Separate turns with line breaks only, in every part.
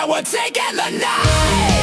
Yeah, we're taking the night.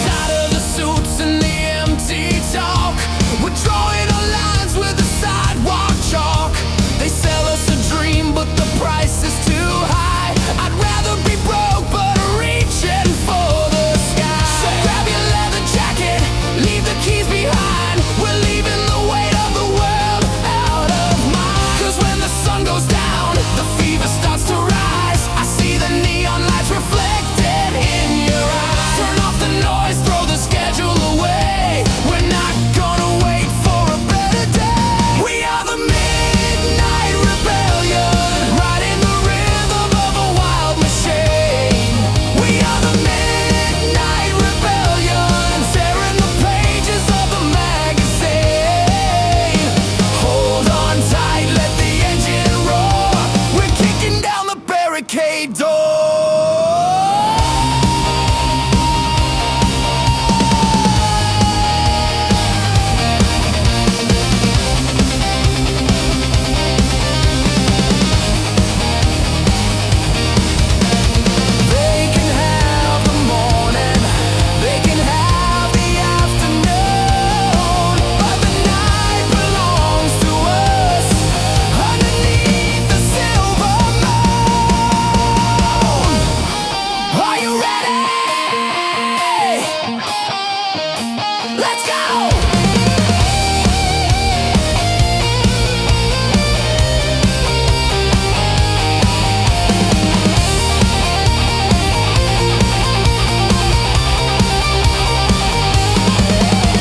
Tired of the suits and the empty talk. We're drawing our lines with the sidewalk chalk. They sell us a dream, but the price is too high. I'd rather be broke, but reaching for the sky. So grab your leather jacket, leave the keys behind. We're leaving the weight of the world out of mind. 'Cause when the sun goes down, the fever starts to rise. I see the neon lights reflected in your eyes. Turn off the noise, throw the schedule away. We're not gonna wait for a better day. We are the midnight rebellion, riding the rhythm of a wild machine. We are the midnight rebellion, tearing the pages of the magazine. Hold on tight, let the engine roar. We're kicking down the barricade door. They can have the morning, they can have the afternoon, but the night belongs to us, underneath the silver moon. Are you ready? Let's go!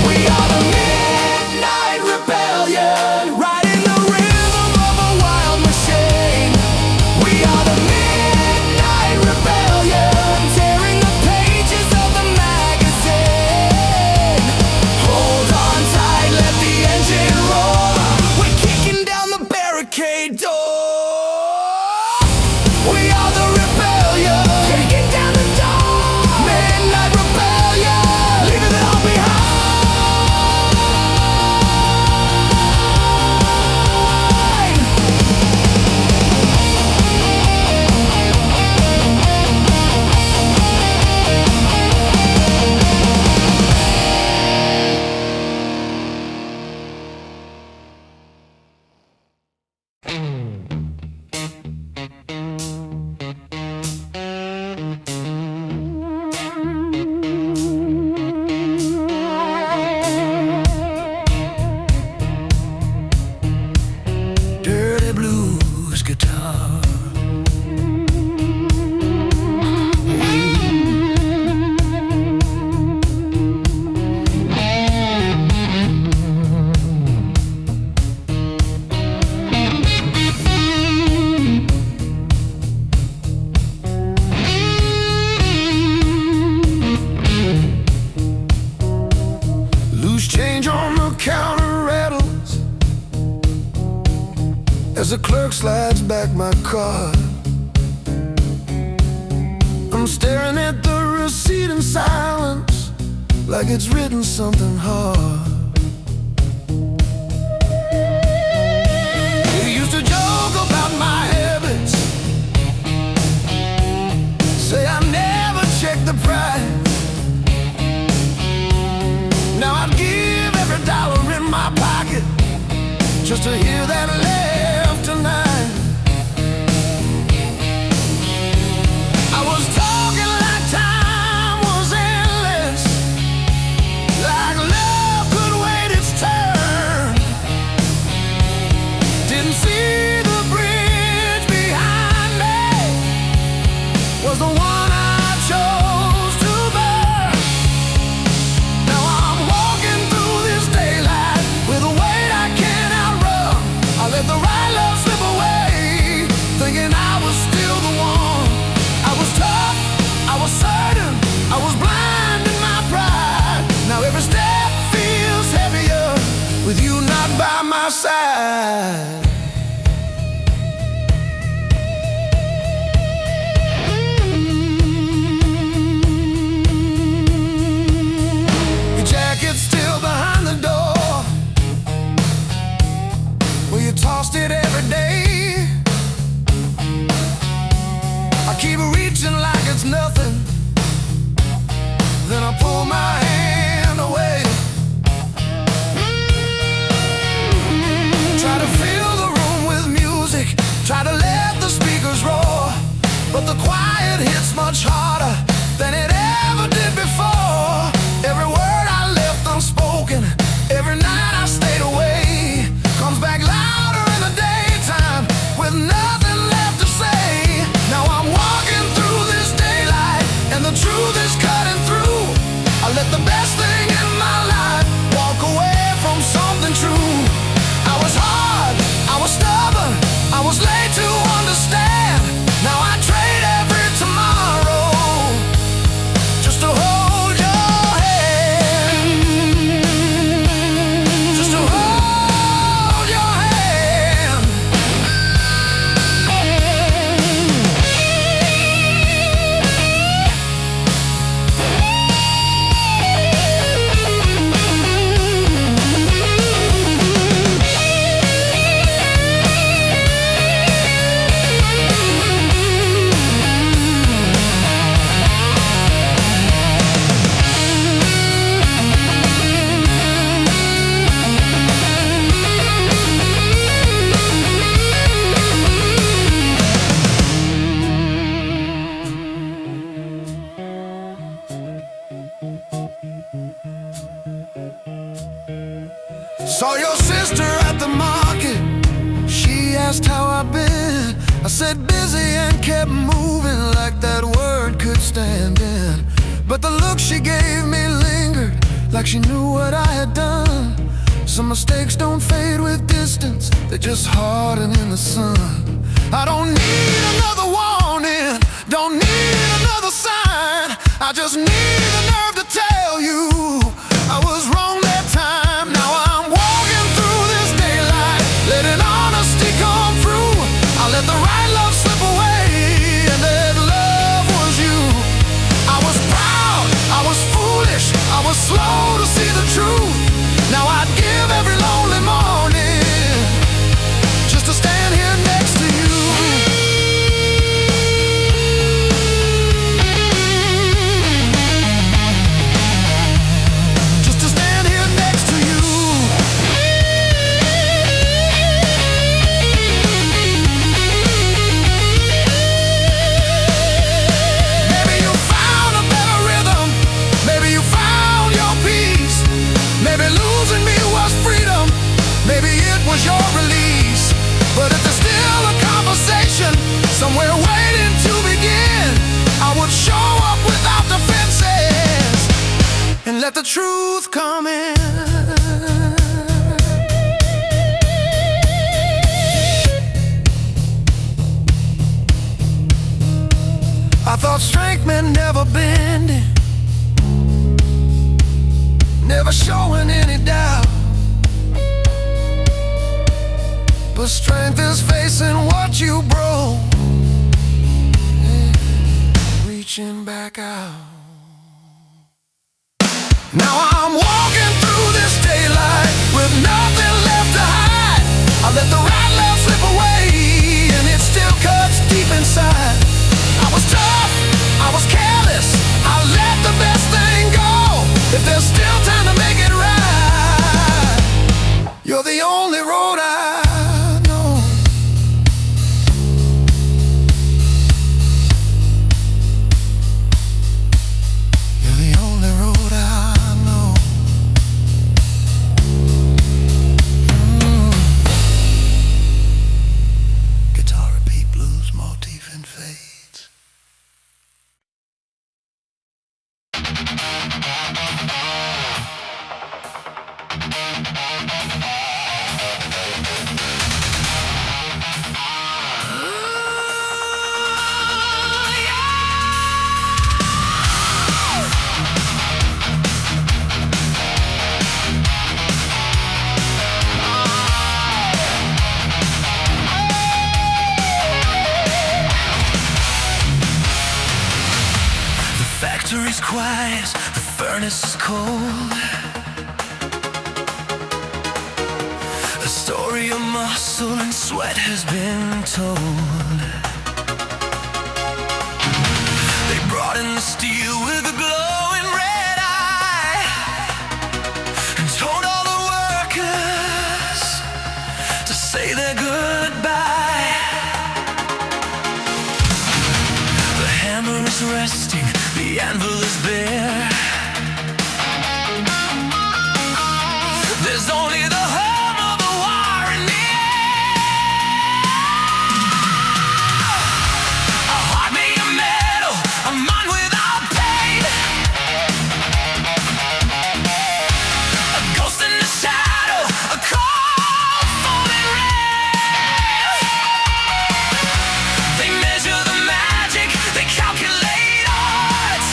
We are the midnight rebellion, riding the rhythm of a wild machine. We are the midnight rebellion, tearing the pages of the magazine. Hold on tight, let the engine roar. We're kicking down the barricade door. We are the rebellion, kicking down the door. Midnight rebellion, leaving it all behind. Dirty blues guitar. Loose change on the counter rattles as the clerk slides back my card. I'm staring at the receipt in silence, like it's written something hard. You used to joke about my habits, say I never check the price. Now I'd give every dollar in my pocket just to hear that laugh tonight. I was talking like time was endless, like love could wait its turn. Didn't see the bridge behind me was the one I chose to burn. Now I'm walking through this daylight with a weight I can't outrun. I let the right love slip away, thinking I was still the one. I was tough, I was certain, I was blind in my pride. Now every step feels heavier with you not by my side. Your jacket's still behind the door, well, you tossed it every Saw your sister at the market. She asked how I've been. I said busy and kept moving like that word could stand in. But the look she gave me lingered, like she knew what I had done. Some mistakes don't fade with distance, they just harden in the sun. I don't need another warning, don't need another sign. I just need the nerve to tell you I was wrong that time. Now I'm walking through this daylight, letting honesty come through. I let the right love slip away, and that love was you. I was proud, I was foolish, I was slow to see the truth. Now I'd give every lonely morning just to stand here next to you. Just to stand here next to you. Maybe you found a better rhythm, maybe you found your peace. Maybe losing me was freedom, maybe it was your release. But if there's still a conversation somewhere waiting to begin, I would show up without defenses and let the truth come in. I thought strength meant never bending, never showing any doubt. But strength is facing what you broke, reaching back out. Now I'm walking through this daylight with nothing left to hide. I let the right love slip away, and it still cuts deep inside. I was tough, I was careless, I let the best thing go. If there's still time to make it right, you're the only road I know. You're the only road I know. Guitar repeat, blues, motif and fades. The factory's quiet, the furnace is cold. A story of muscle and sweat has been told. They brought in the steel with a glowing red eye and told all the workers to say their goodbye. The hammer is resting, the anvil is bare. There's only the hum of the war in the air. A heart made of metal, a mind without pain. A ghost in the shadow, a cold falling rain. They measure the magic, they calculate odds.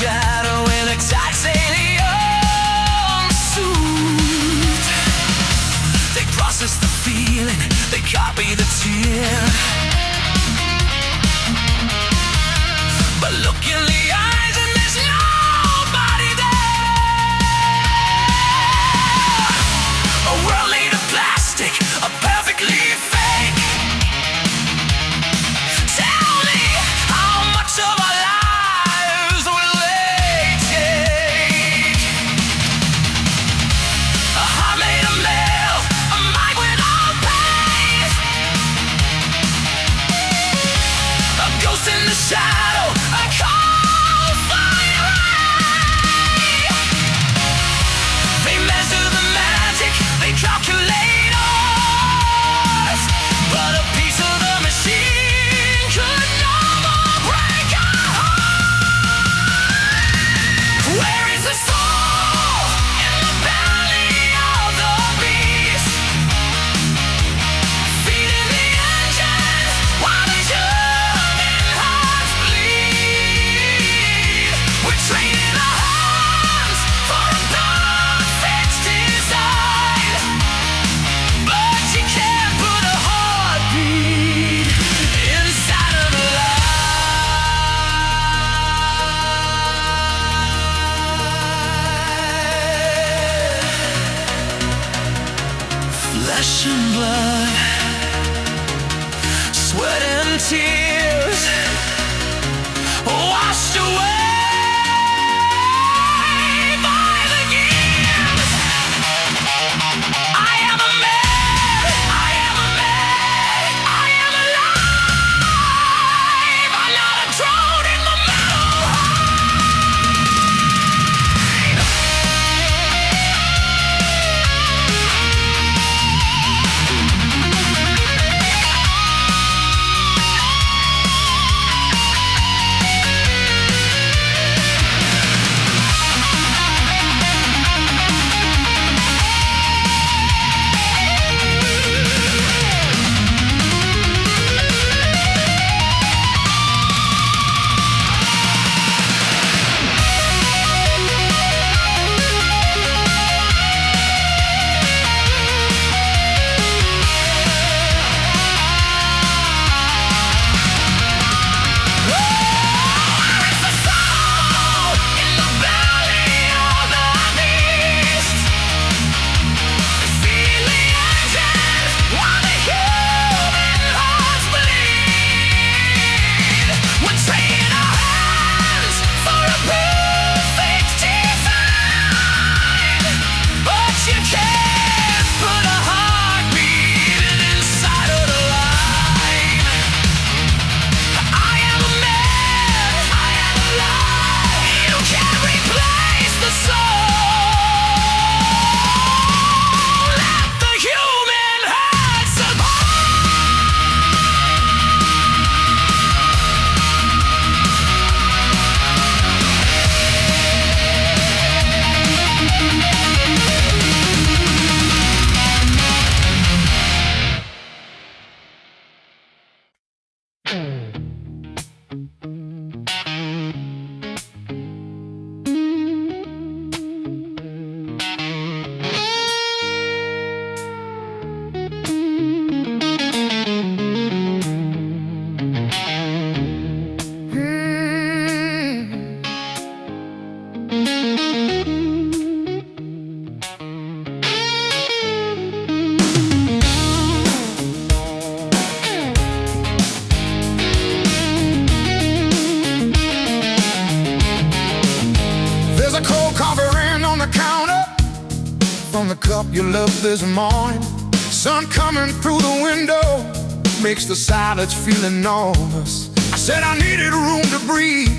shadow in a titanium suit. They process the feeling, they copy the tear. But look in the eyes and there's nobody there. A world made of plastic, a perfectly fake. Tell me, how much of our lives will they take? A heart made of metal, a mind without pain. A ghost in the shadow, a cold fire ray. They measure the magic, they calculate us, but a piece of the machine could never break our heart. Where is the soul in the belly of the beast? Feeding the engines while the human hearts bleed. We're training our hands for a perfect design, but you can't put a heartbeat inside of a lie. Flesh and blood, sweat and tears, washed away by the years. I am a man, I am a man, I am alive. I'm not a drone in the metal.
From the cup you loved this morning, sun coming through the window makes the silence feel enormous. I said I needed room to breathe,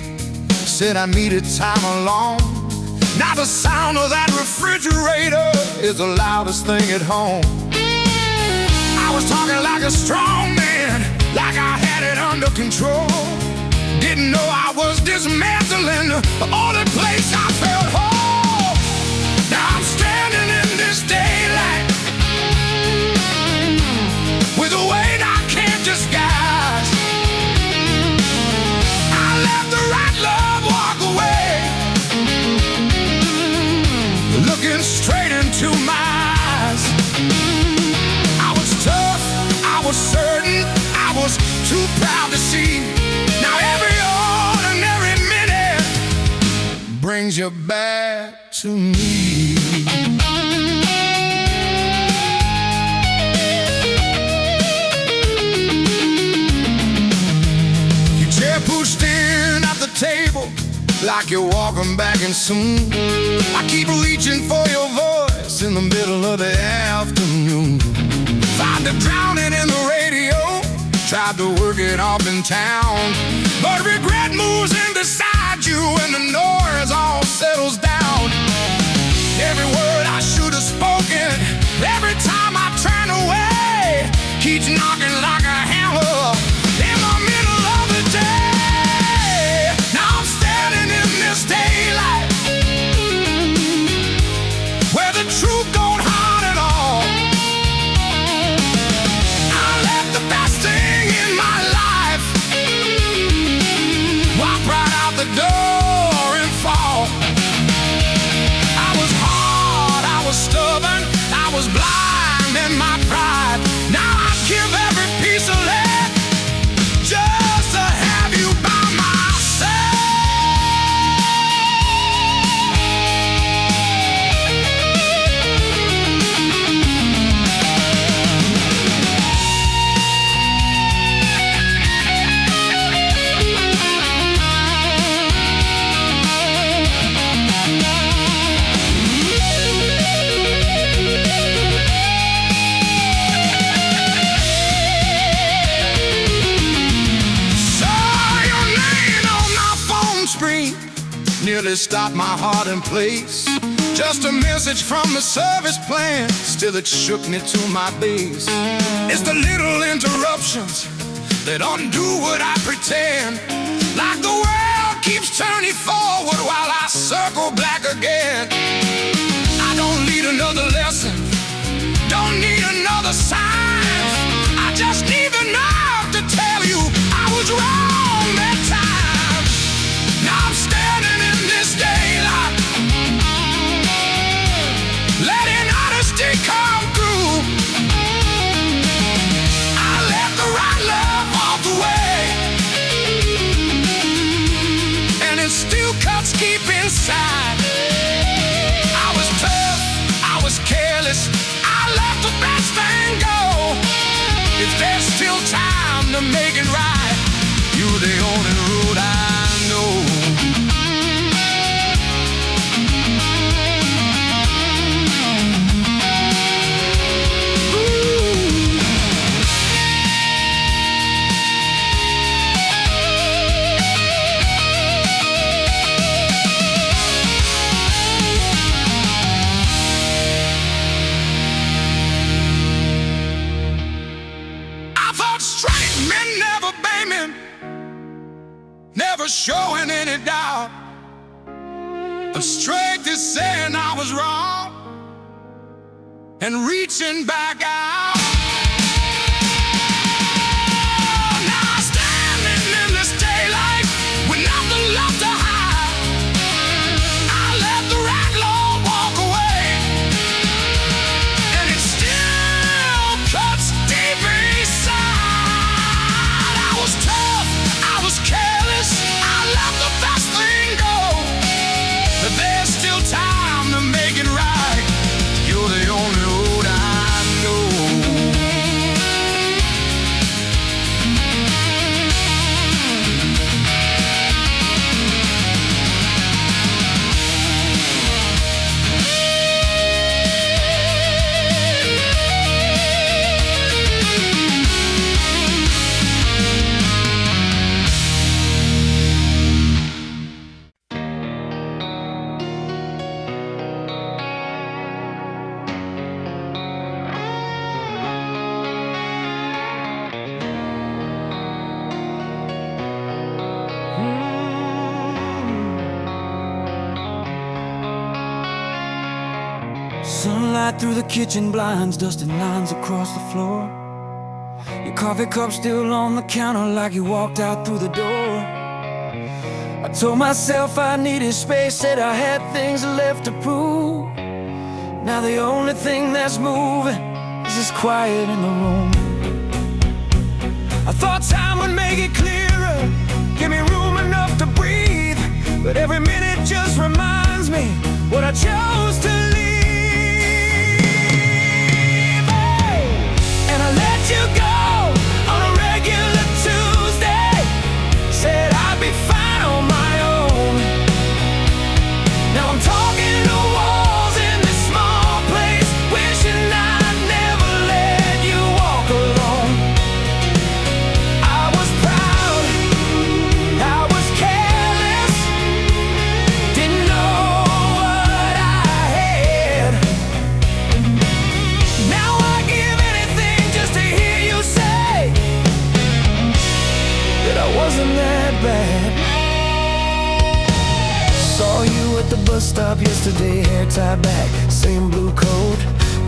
said I needed time alone. Now the sound of that refrigerator is the loudest thing at home. I was talking like a strong man, like I had it under control. Didn't know I was dismantling the only place I felt whole. Now I'm standing in this daylight with a weight I can't disguise. I let the right love walk away. brings you back to me. Your chair pushed in at the table like you're walking back in soon. I keep reaching for your voice in the middle of the afternoon. Tried to drown it in the radio, tried to work it off in town, but regret moves in beside you when the noise all settles down. Every word I should have spoken, every time I turn away, keeps knocking like a hammer in the middle of the day. Now I'm standing in this daylight where the truth don't hide at all. I left the best thing in my life, walk right out the door and fall. I was hard, I was stubborn, I was blind in my pride. Now I give every piece of lead just to have you by my side. Nearly stopped my heart in place. Just a message from the service plan, still it shook me to my base. It's the little interruptions that undo what I pretend, like the world keeps turning forward while I circle back again. I don't need another lesson, don't need another sign. I just need the nerve to tell you I was wrong that time. Now I'm standing in this daylight, letting honesty come through. I let the right love walk away, and it still cuts deep inside. I was tough, I was careless, I let the best thing go. If there's still time to make it right, you're the only road I know. Straight men never blaming, never showing any doubt. But straight is saying I was wrong and reaching back out. Now I'm standing in this daylight with nothing left to hide. I let the right Lord walk away, and it still cuts deep inside. I was tough, I was careless, I let the best thing go. But there's still time to make it right. You're the only road I know.
Sunlight through the kitchen blinds, dusting lines across the floor. Your coffee cup still on the counter like you walked out through the door. I told myself I needed space, said I had things left to prove. Now the only thing that's moving is this quiet in the room. I thought time would make it clearer, give me room enough to breathe, but every minute just reminds me what I chose to leave. And I let you go on a regular Tuesday. Said I'd be fine on my own. Now I'm talking to walls in this small place, wishing I'd never let you walk alone. I was proud, I was careless, didn't know what I had. Now I give anything just to hear you say that I wasn't that bad. Saw you at the bus stop yesterday, hair tied back, same blue coat.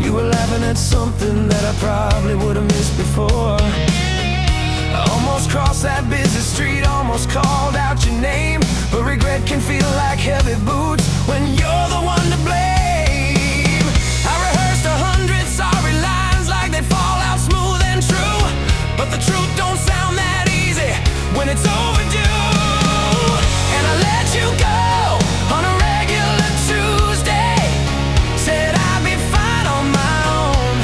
You were laughing at something that I probably would have missed before. I almost crossed that busy street, almost called out your name, but regret can feel like heavy boots when you're the one to blame. I rehearsed 100 sorry lines like they'd fall out smooth and true, but the truth don't sound that easy when it's overdue. And I let you go on a regular Tuesday. Said I'd be fine on my own.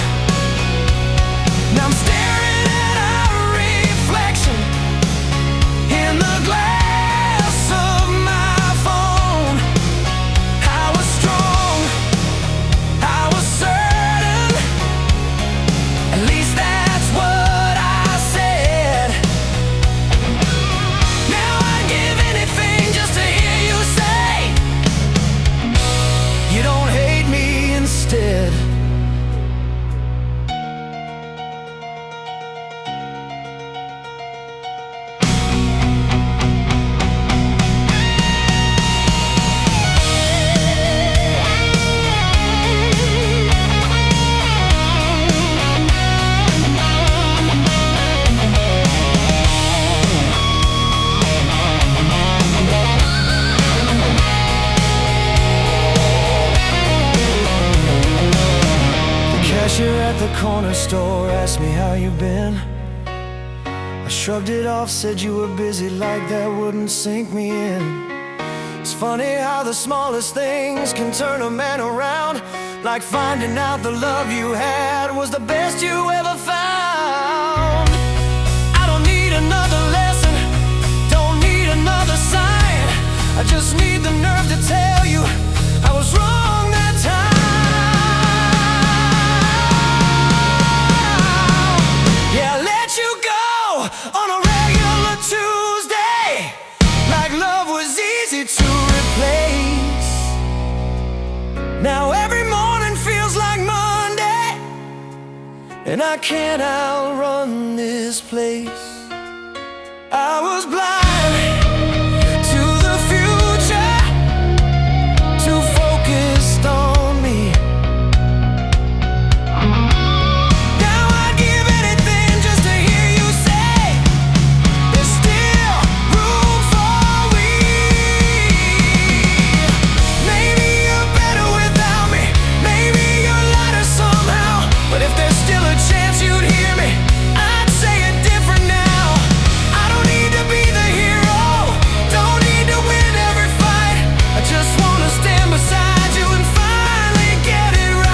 Now I'm staring at our reflection in the glass of my phone. I was strong, I was certain, at least that's what I said. Now I'd give anything just to hear you say you don't hate me instead. Cashier at the corner store asked me how you been. I shrugged it off, said you were busy, like that wouldn't sink me in. It's funny how the smallest things can turn a man around, like finding out the love you had was the best you ever found. I don't need another lesson, don't need another sign. I just need the nerve to tell you I was wrong that time. Yeah, I let you go on a regular Tuesday, like love was easy to replace. Now every morning feels like Monday, and I can't outrun this place. I was blind to the future, too focused on me. Now I'd give anything just to hear you say there's still room for we. Maybe you're better without me, maybe you're lighter somehow, but if there's still a chance you'd hear me, I'd say it different now. I don't need to be the hero, don't need to win every fight. I just wanna stand beside you and finally get it right.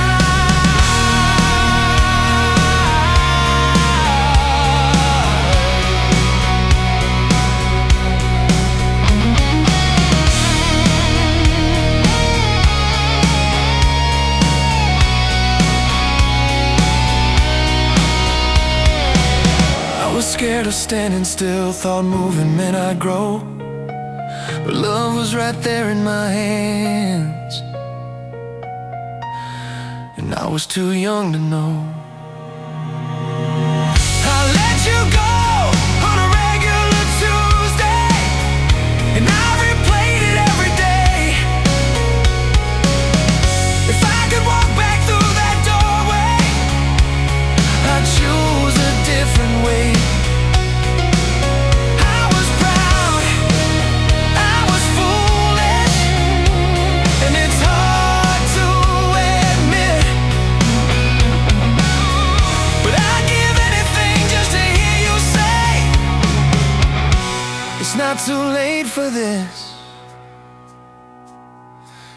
I was scared of standing still, thought moving meant I'd grow, but love was right there in my hands, and I was too young to know. I let you go on a regular Tuesday, and I replayed it every day. If I could walk back through that doorway, I'd choose a different way. I was proud, I was foolish, and it's hard to admit.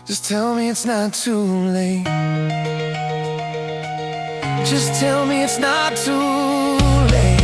Just tell me it's not too late. Just tell me it's not too late.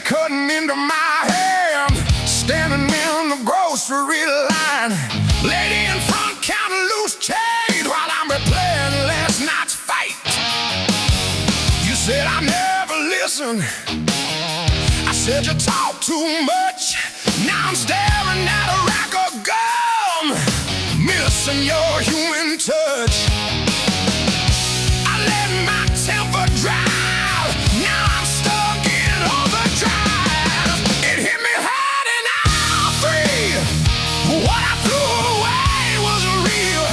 Cutting into my hand, standing in the grocery line. Lady in front counting loose change while I'm replaying last night's fight. You said I never listen. I said you talk too much. Now I'm staring at a rack of gum, missing your human touch. I let my temper drive. Now I'm stuck in overdrive. It hit me hard in all three. What I threw away wasn't real.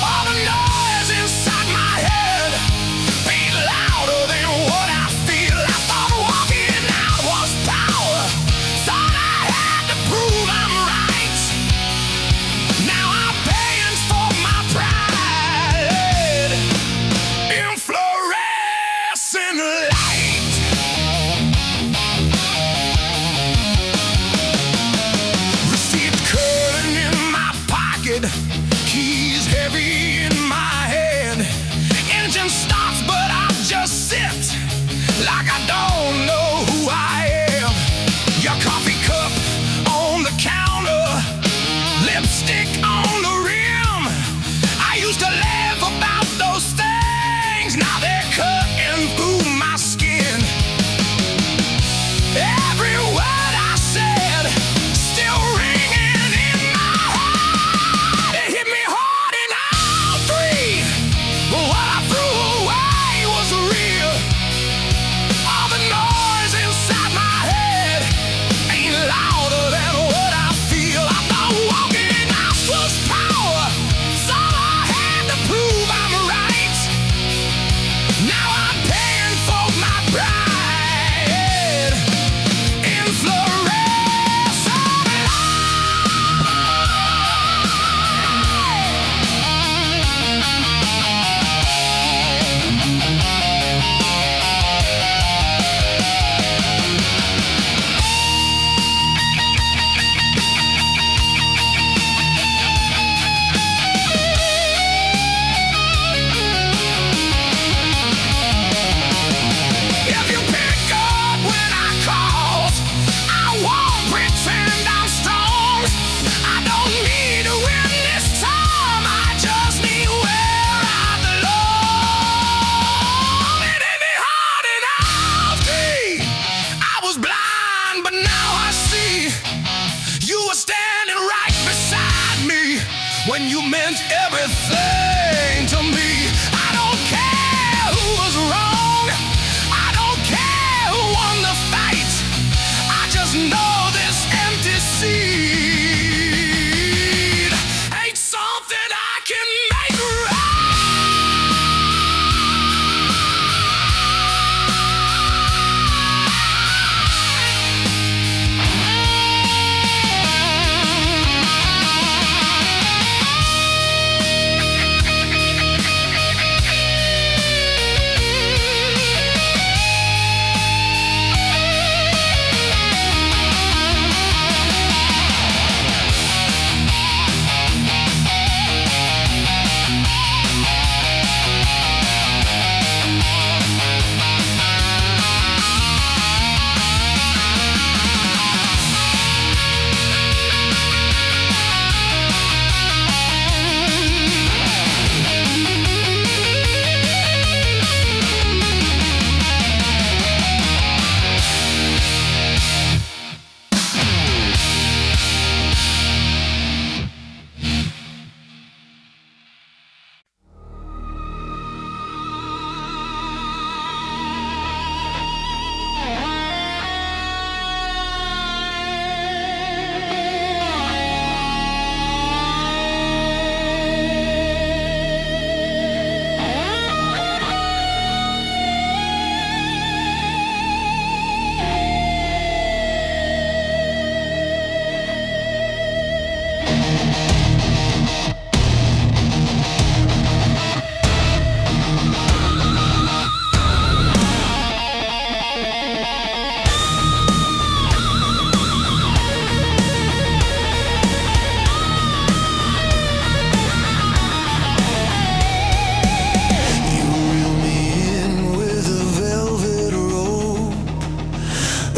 All the noise inside my head beat louder than what I feel. I thought walking out was power. Thought I had to prove I'm right. Now I'm paying for my pride.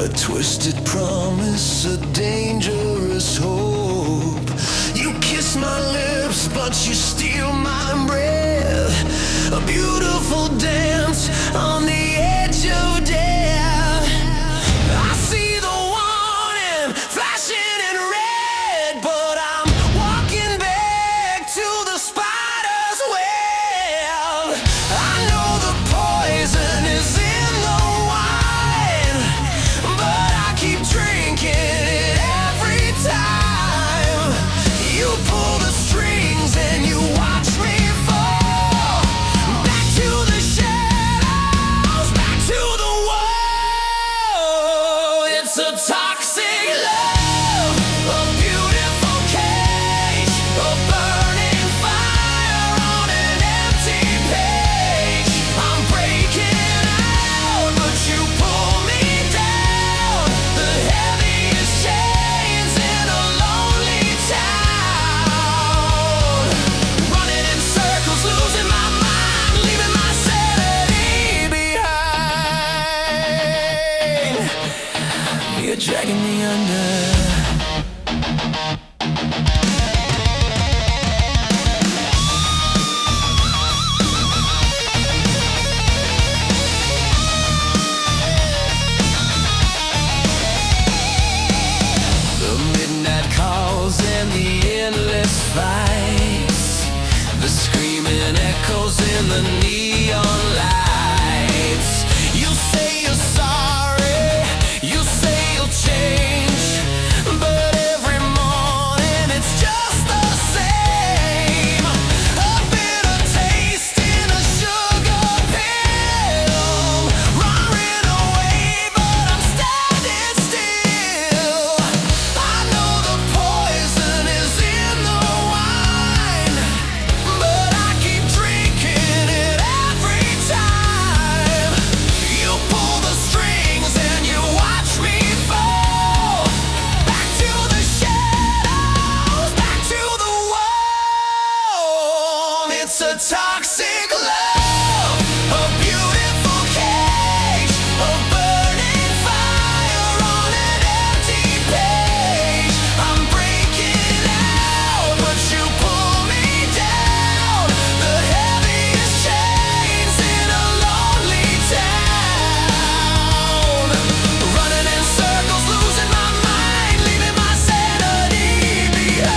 A twisted promise, a dangerous hope. You kiss my lips, but you steal my breath. A beautiful dance on the edge of death. I see the warning flashing in red, but I'm walking back to the spider's web. I know the poison is in the wine, but I keep drinking it every time. You pull the strings and you watch me fall back to the shadows, back to the wall. It's a toxic love, a beautiful cage, a burning fire on an empty page. I'm breaking out, but you pull me down. The heaviest chains in a lonely town. Running in circles, losing my mind, leaving my sanity behind. You're dragging me under. The midnight calls and the endless fights, the screaming echoes in the neon lights. You say you're sorry, you say you'll change, but every morning it's just the same. A bitter taste in a sugar pill, roaring away, but I'm standing still. I know the poison is in the wine, but I keep drinking it every time. You pull the strings and you watch me fall back to the shadows, back to the wall. It's a toxic love, a beautiful cage, a burning fire on an empty page. I'm breaking out, but you pull me down. The heaviest chains in a lonely town. Running in circles, losing my mind, leaving my sanity behind.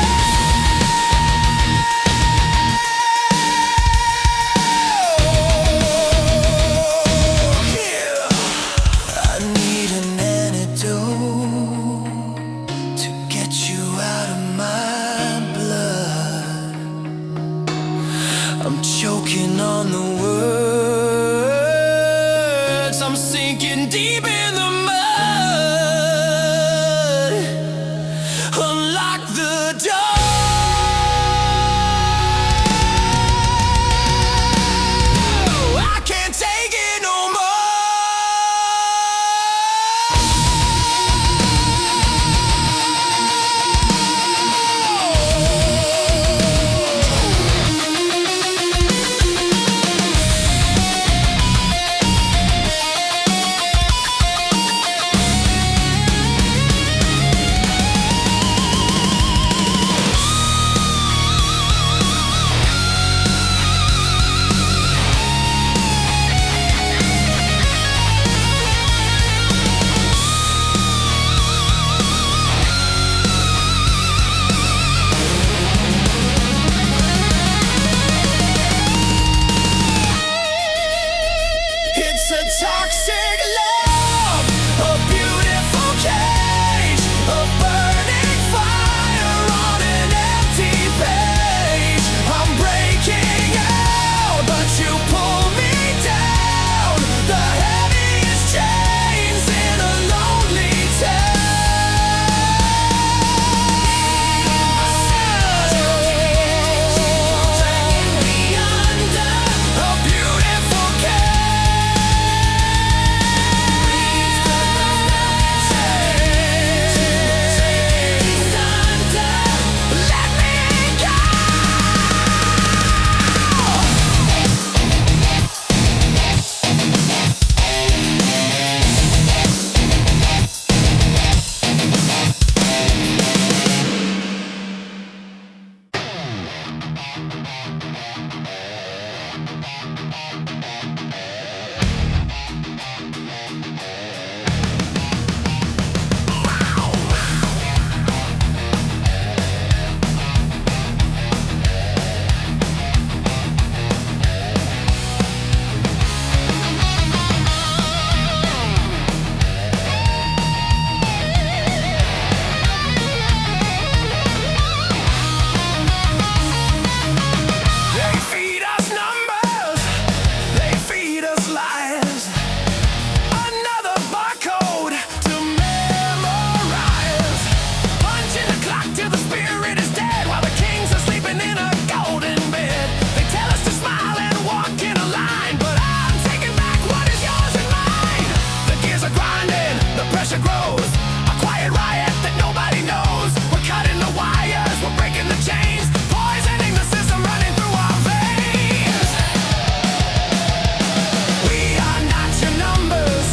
I need an antidote to get you out of my blood. I'm choking on the words, I'm sinking deep in the mud. Unlock the door. I can't take it no It's a toxic love, a beautiful cage, a burning fire on an empty page. I'm breaking out, but you pull me down. The heaviest chains in a lonely town. Dragging me under, a beautiful cage. They feed us numbers, they feed us lies. Another barcode to memorize. Punching the clock till the spirit is dead, while the kings are sleeping in a golden bed. They tell us to smile and walk in a line, but I'm taking back what is yours and mine. The gears are grinding, the pressure grows. A quiet riot that nobody knows. We're cutting the wires, we're breaking the chains, poisoning the system running through our veins. We are not your numbers,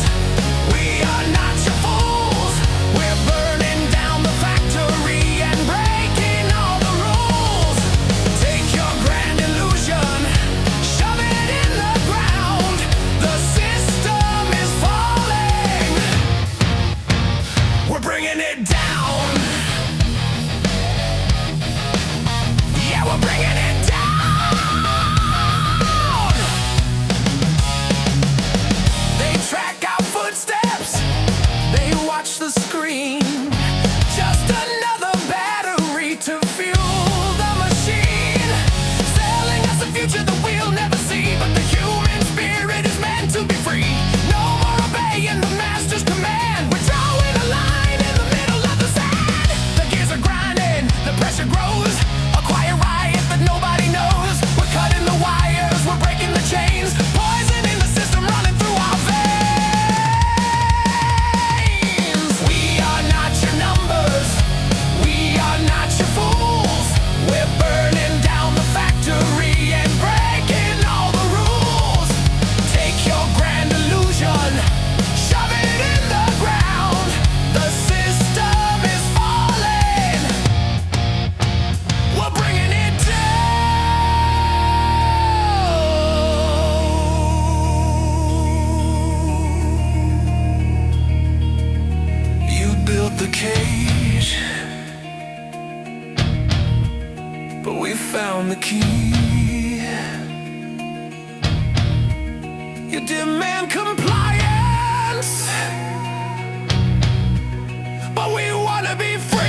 we are not your fools. We're burning down the factory and breaking all the rules. Take your grand illusion, shove it in the ground. The system is falling, we're bringing it down. Yeah, we're bringing it down. They track our footsteps, they watch the screen. Just another battery to fuel the machine. Selling us a future that we'll never see, but the human spirit is meant to be free. No more obeying the master's command. We're drawing a line in the middle of the sand. The gears are grinding, the pressure grows. A quiet riot that nobody knows. We're cutting the wires, we're breaking the chains, poisoning the system running through our veins. We are not your numbers, we are not your fools. We're burning down the factory and breaking all the rules. Take your grand illusion, shove it in the ground. The system is falling, we're bringing it down. You built the cage, but we found the key. You demand compliance, but we wanna be free.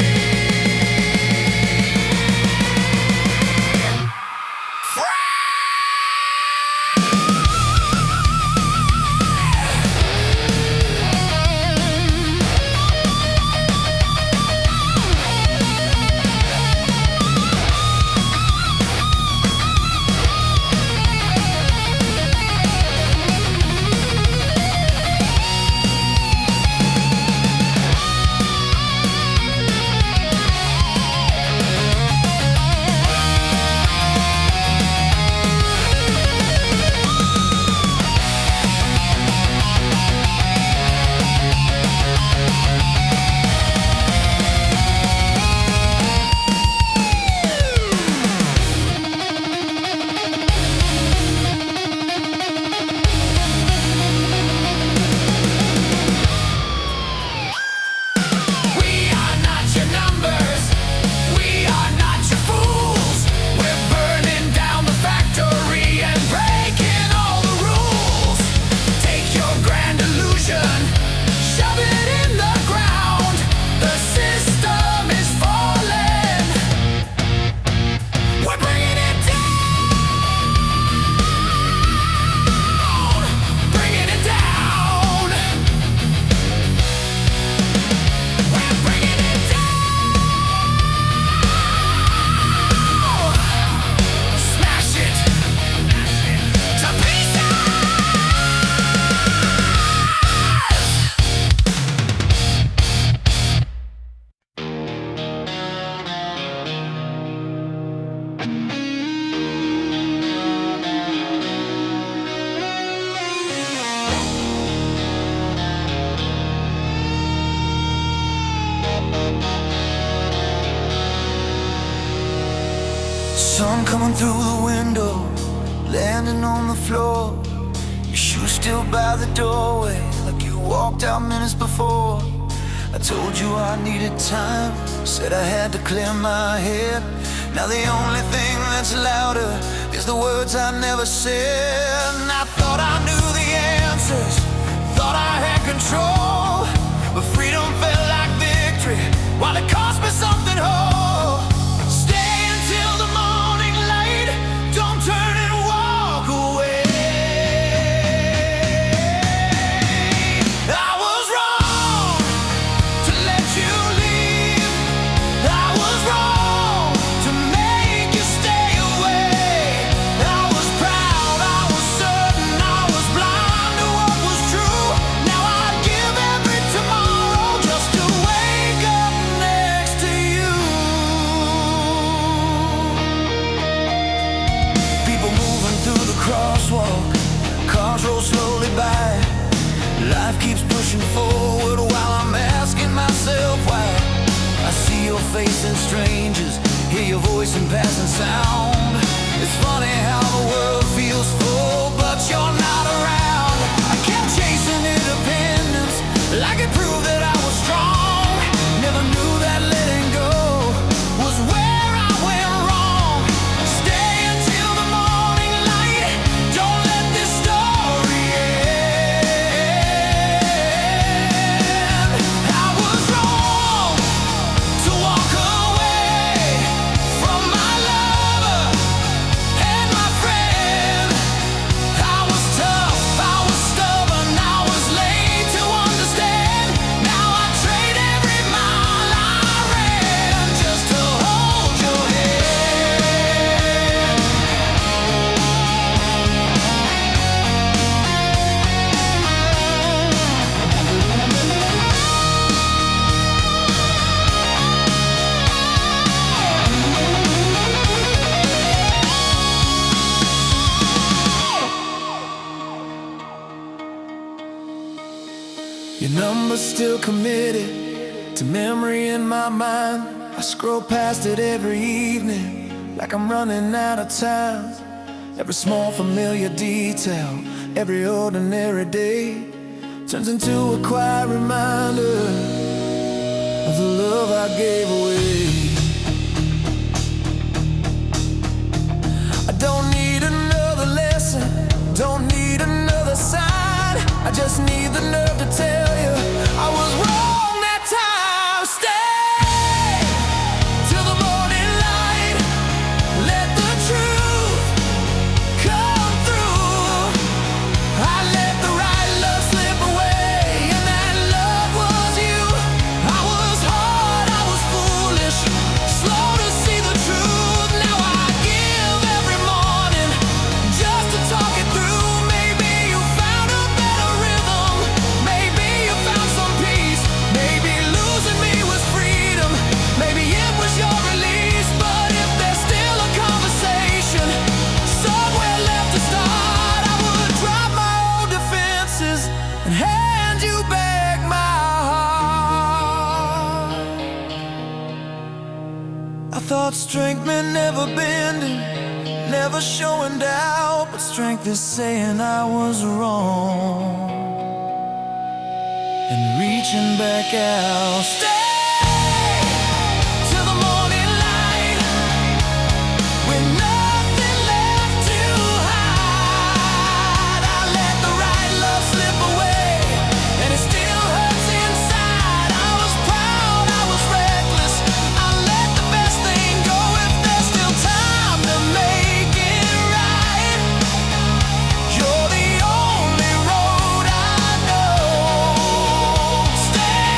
Sun coming through the window, landing on the floor. Your shoes still by the doorway, like you walked out minutes before. I told you I needed time, said I had to clear my head. Now the only thing that's louder is the words I never said. And I thought I knew the answers, thought I had control, but freedom felt like victory, while it cost me something whole. Stay until the morning light, don't turn and walk away. I was wrong to let you leave, I was wrong to make you stay away. I was proud, I was certain, I was blind to what was true. Now I'd give every tomorrow just to wake up next to you. People moving through the crosswalk, cars roll slowly by. Life keeps pushing forward while I'm asking myself why. I see your face in strangers, hear your voice in passing sound. It's funny how the world feels full, but you're not around. I kept chasing independence, like it proved that I was strong. Never knew that letting go was where I went wrong. Stay until the morning light, don't let this story end. I was wrong to walk away from my lover and my friend. I was tough, I was stubborn, I was late to understand. Now I trade every mile I ran just to hold your hand. Your number's still committed to memory in my mind. I scroll past it every evening, like I'm running out of time. Every small familiar detail, every ordinary day turns into a quiet reminder of the love I gave away. I don't need another lesson, don't need another sign. I just need the nerve to tell you I was wrong that time. Stay till the morning light, let the truth come through. I let the right love slip away, and that love was you. I was hard, I was foolish, slow to see the truth. Now I give every morning just to talk it through. Maybe you found a better rhythm, maybe you found some peace, maybe losing me was freedom, maybe it was your release. But if there's still a conversation somewhere left to start, I would drop my old defenses and hand you back my heart. I thought strength meant never bending, never showing doubt, but strength is saying I was wrong and reaching back out. Stay till the morning light, with nothing left to hide. I let the right love slip away, and it still hurts inside. I was proud, I was reckless, I let the best thing go. If there's still time to make it right, you're the only road I know. Stay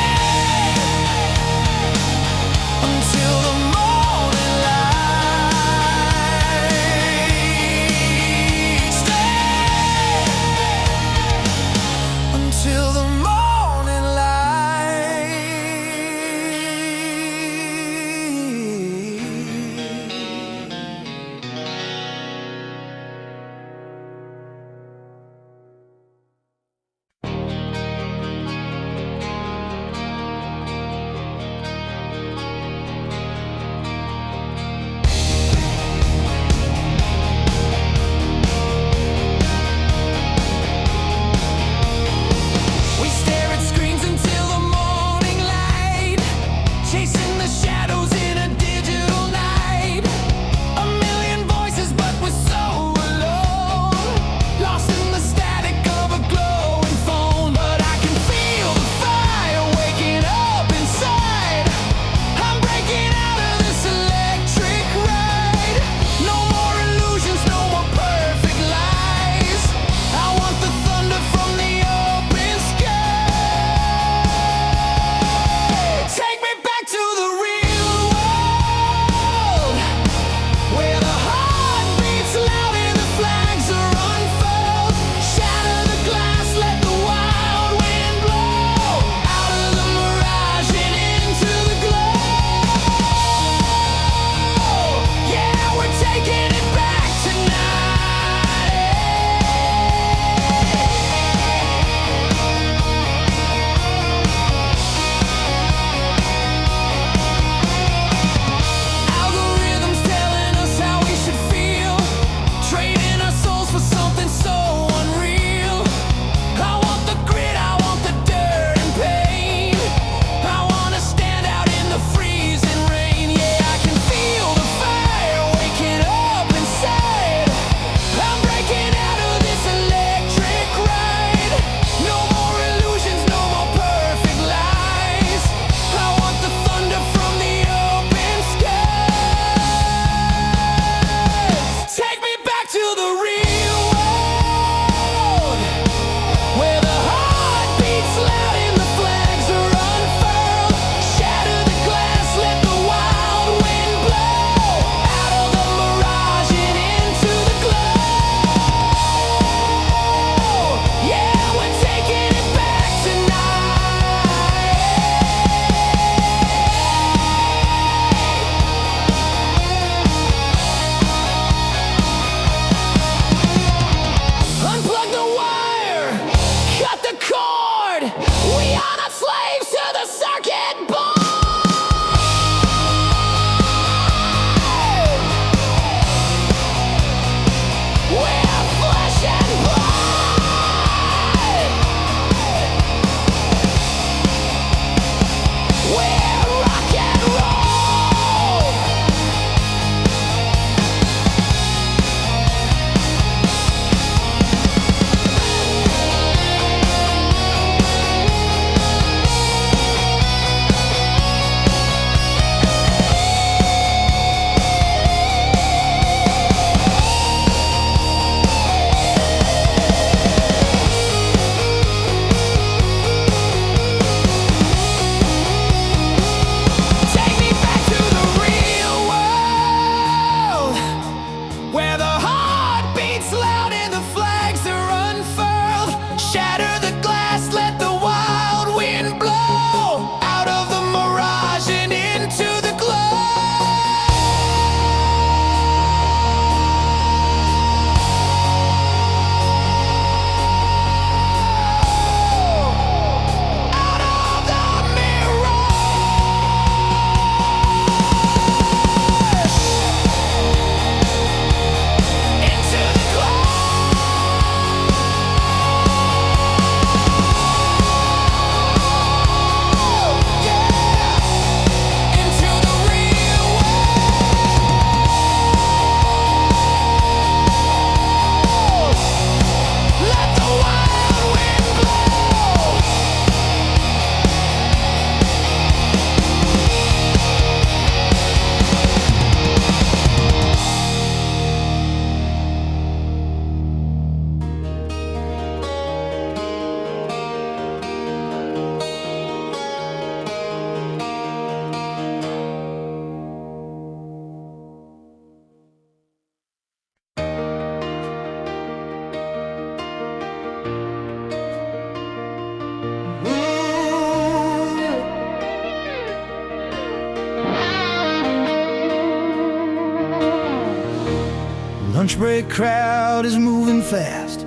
Lunch break crowd is moving fast,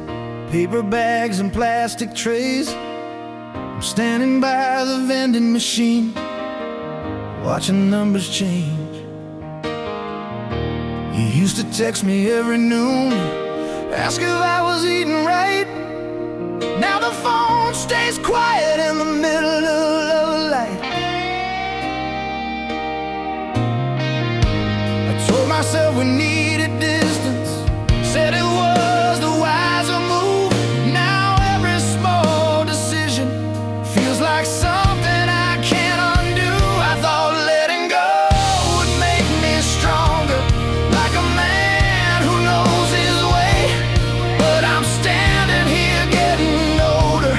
paper bags and plastic trays. I'm standing by the vending machine, watching numbers change. You used to text me every noon, ask if I was eating right. Now the phone stays quiet in the middle of the night. I told myself we needed distance, said it was the wiser move. Now every small decision feels like something I can't undo. I thought letting go would make me stronger, like a man who knows his way. But I'm standing here getting older,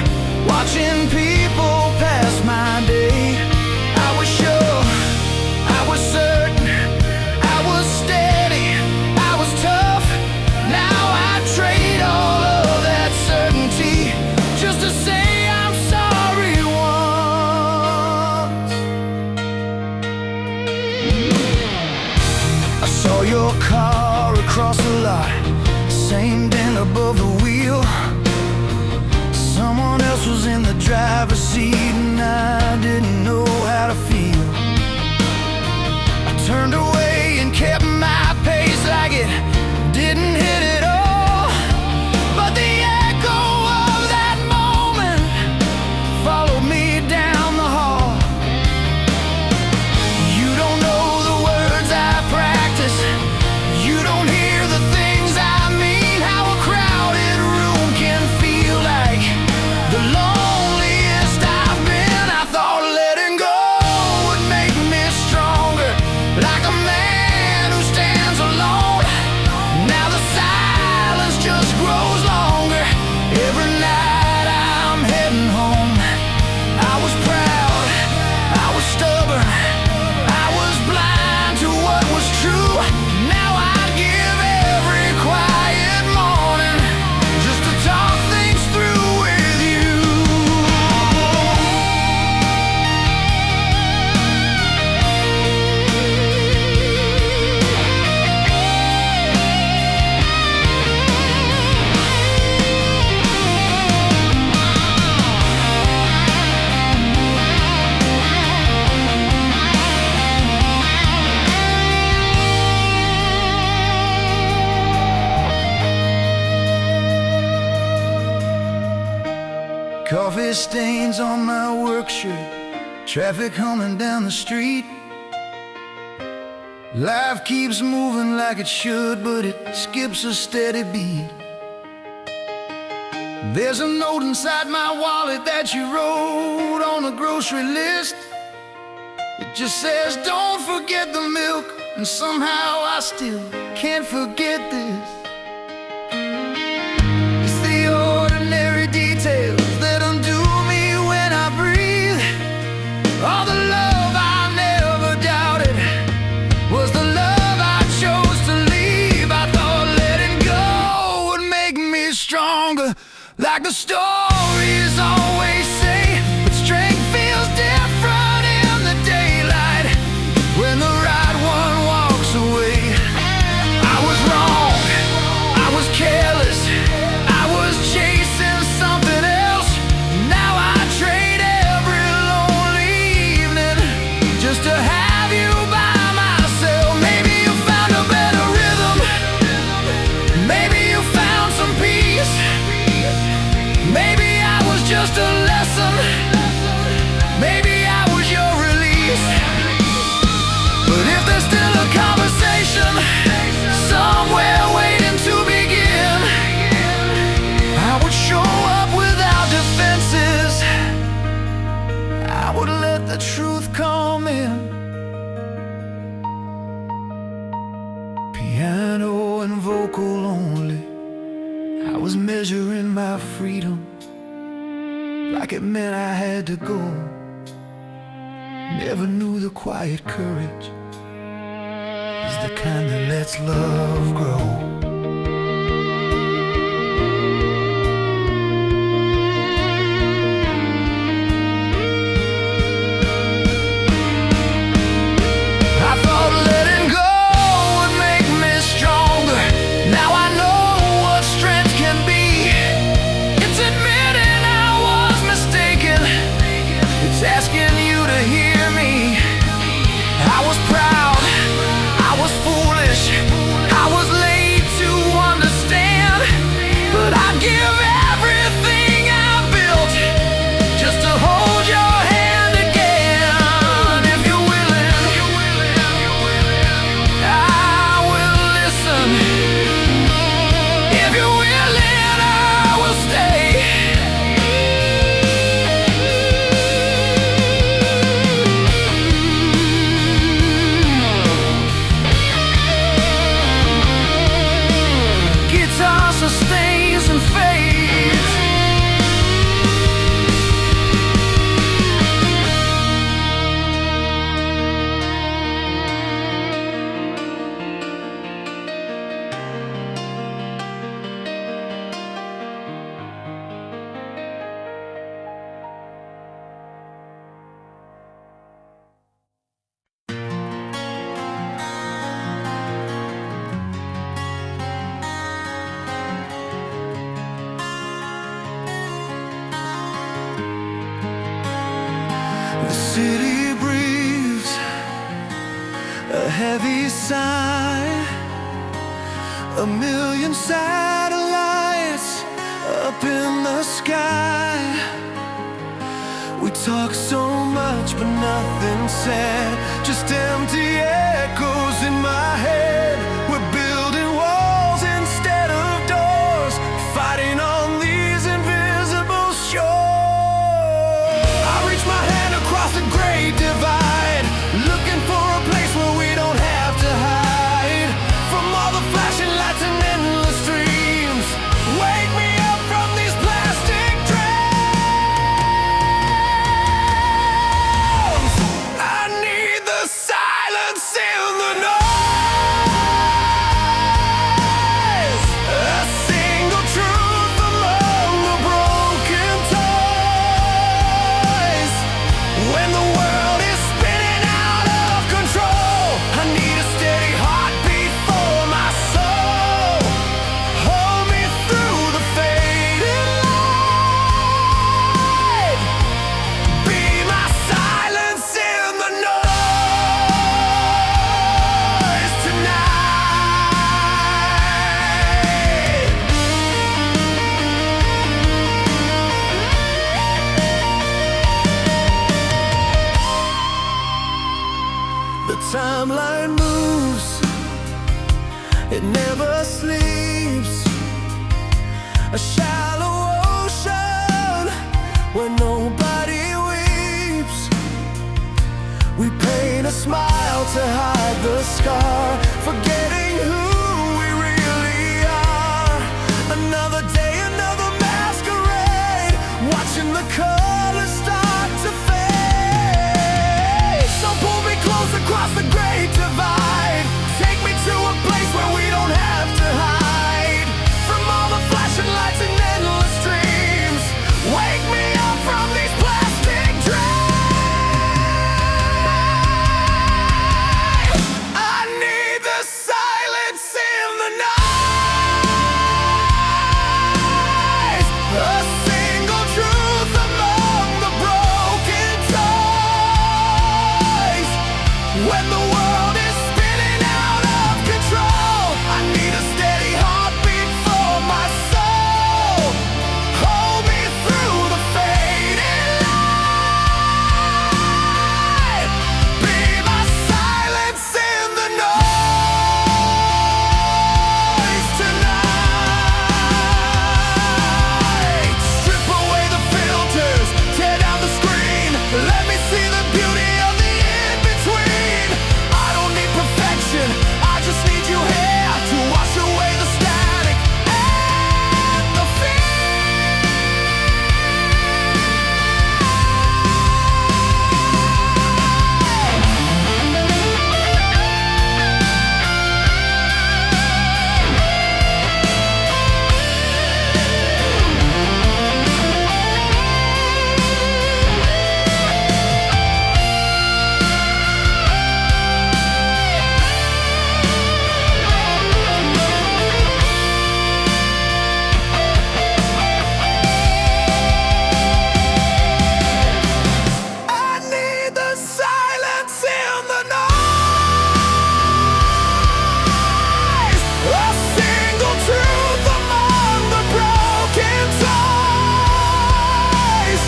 watching people pass my day. I was sure, I was certain, I was steady, I was tough. Now I trade all of that certainty just to say I'm sorry once. I saw your car across the lot, same dent above the wheel. Someone else was in the driver's seat and I didn't know how to feel. I turned away and kept my pace like it didn't hit at all. But the echo of that moment followed me down the hall. You don't know the words I practice, you don't hear the things I mean. How a crowded room can feel like the loneliest I've been. I thought letting go would make me stronger, like a man who stands alone. Now the silence just grows longer. Every night I'm heading home. I was proud, I was stubborn, I was blind to what was true. Now I'd give every quiet morning just to talk things through with you. Coffee stains on my work shirt, traffic humming down the street. Life keeps moving like it should, but it skips a steady beat. There's a note inside my wallet that you wrote on a grocery list. It just says, don't forget the milk, and somehow I still can't forget this. It's the ordinary details that undo me when I breathe. All the love I never doubted was the love I chose to leave. I thought letting go would make me stronger, like the stories always say. But strength feels different in the daylight when the right one walks away. I was wrong, I was careless, I was chasing something else. Now I trade every lonely evening just to have you by myself. Maybe you found a better rhythm, maybe you found some peace, maybe I was just a lesson, maybe I was your release. But if there's still a conversation somewhere waiting to begin, I would show up without defenses, I would let the truth come in. Piano and vocal only, I was measuring my freedom like it meant I had to go. Never knew the quiet courage is the kind that lets love grow. I thought letting go would make me stronger. Now city breathes a heavy sigh. A million satellites up in the sky. We talk so much but nothing said, just empty echoes in my head. We're building walls instead of doors, fighting on these invisible shores. I reach my hand across the great divide, looking for a place where we don't have to hide from all the flashing lights and endless dreams. Wake me up from these plastic dreams. I need the silence in the noise, a single truth among the broken toys. When the world is spinning out of control, I need a steady heartbeat for my soul. Hold me through the fading light. Be my silence in the noise tonight. The timeline moves, it never sleeps. A shallow ocean where nobody weeps. We paint a smile to hide the scar, forgetting who we really are. Another day, another masquerade, watching the colors start to fade. So pull me close across the great divide, take me to a place where we don't have to hide from all the flashing lights and endless dreams. Wake me up from these plastic dreams. I need the silence in the night, a single truth among the broken toys. When the world is spinning out of control, I need a steady heartbeat for my soul. Hold me through the fading light. Be my silence in the noise tonight. Strip away the filters, tear down the screen. Let me see the beauty of the in-between. I don't need perfection, I just need you here to wash away the static and the I need the silence in the noise, a single truth among the broken toys.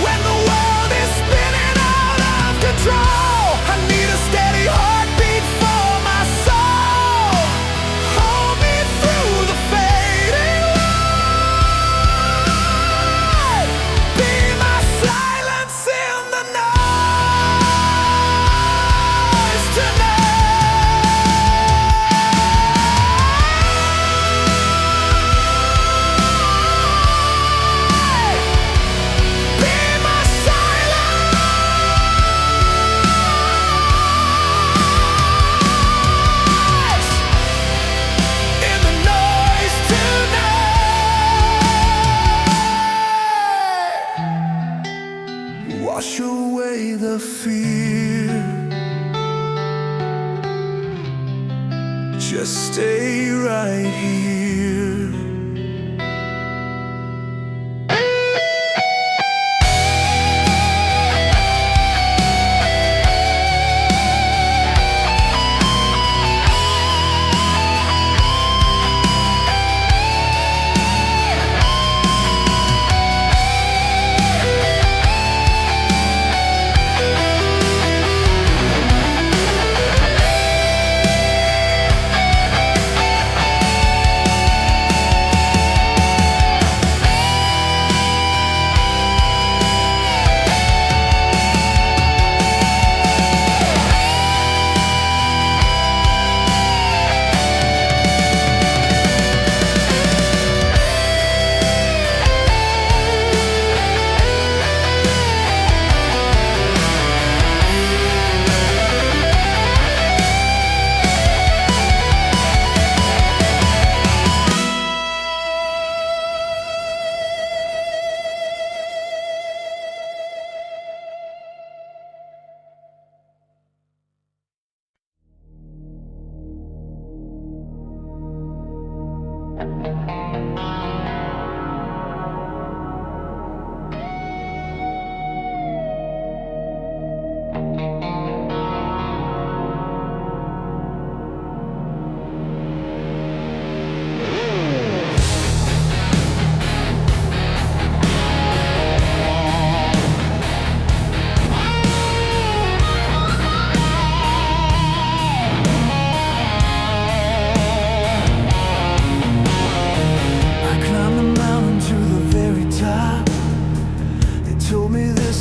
When the world is spinning out of control, I need a steady heartbeat for my soul. Hold me through the fading light. Be my silence in the noise tonight. Be my silence in the noise tonight. Wash away the fear, just stay right here.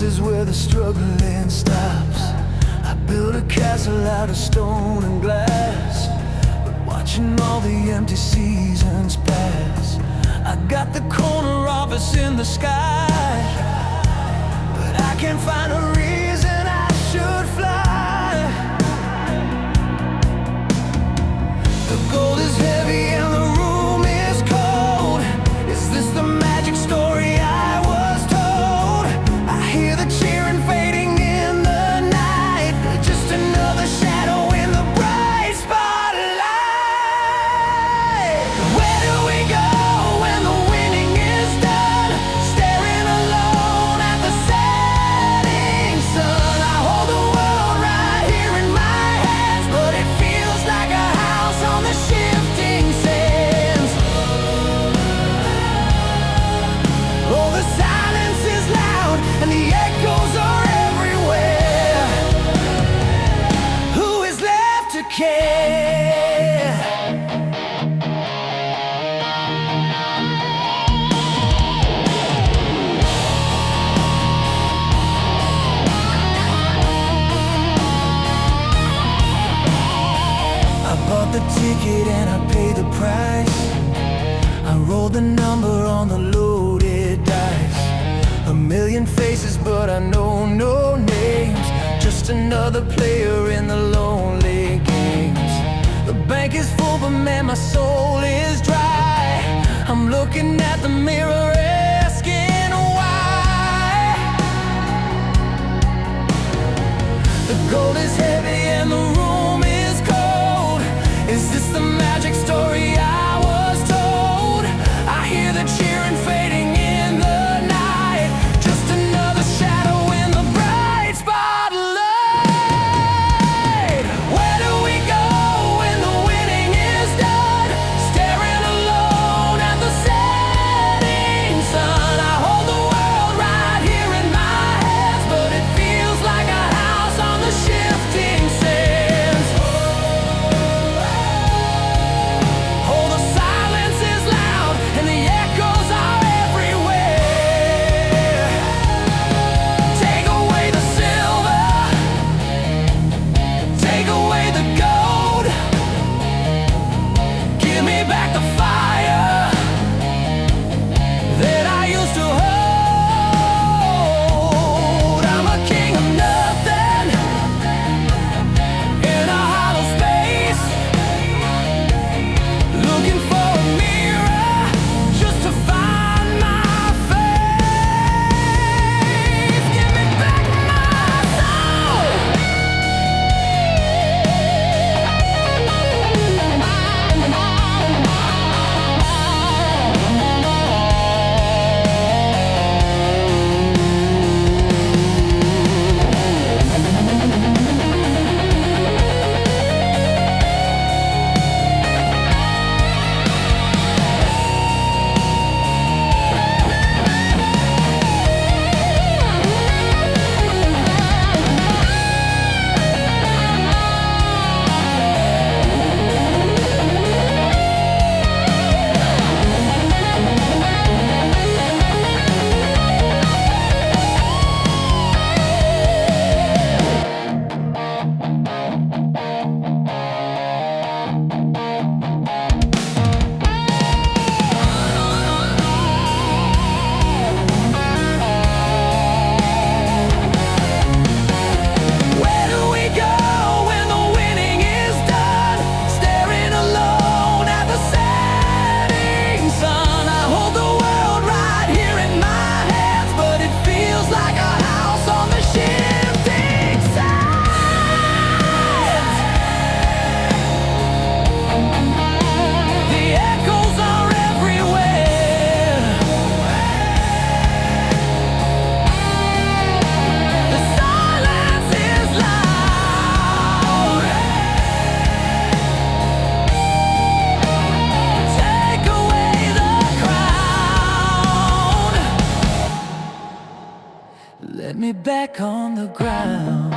This is where the struggling stops. I built a castle out of stone and glass, but watching all the empty seasons pass. I got the corner office in the sky, but I can't find a reason I should fly. The gold is heavy and the room is cold. Is this the magic story I was told? I hear the cheering fading in the night, just another shadow in the bright spotlight. Where do we go when the winning is done? Staring alone at the setting sun. I hold the world right here in my hands, but it feels like a house on the shifting sands. Oh, the silence is loud and the echoes are everywhere. Who is left to care? I bought the ticket and I paid the price. I rolled the number on the loaded dice. A million faces, but I know no names. Just another player in the lonely games. The bank is full, but man, my soul is dry. I'm looking at the mirror, asking why. The gold is heavy and the room is cold. Is this the magic story I was told? I hear the cheering fading in the night, just another shadow in the bright spotlight. Where do we go when the winning is done? Staring alone at the setting sun. I hold the world right here in my hands, but it feels like a house on the shifting sands. Oh, the silence is loud and the echoes are everywhere. Take away the silver, take away the gold. Give me back the fire that I used to hold. I'm a king of nothing in a hollow space, looking for a mirror just to find my face. Give me back my soul. Where do we go when the winning is done? Staring alone at the setting sun. I hold the world right here in my hands, but it feels like a house on the shifting sands. The echoes are everywhere. The silence is loud. Take away the crown. Let me back on the ground.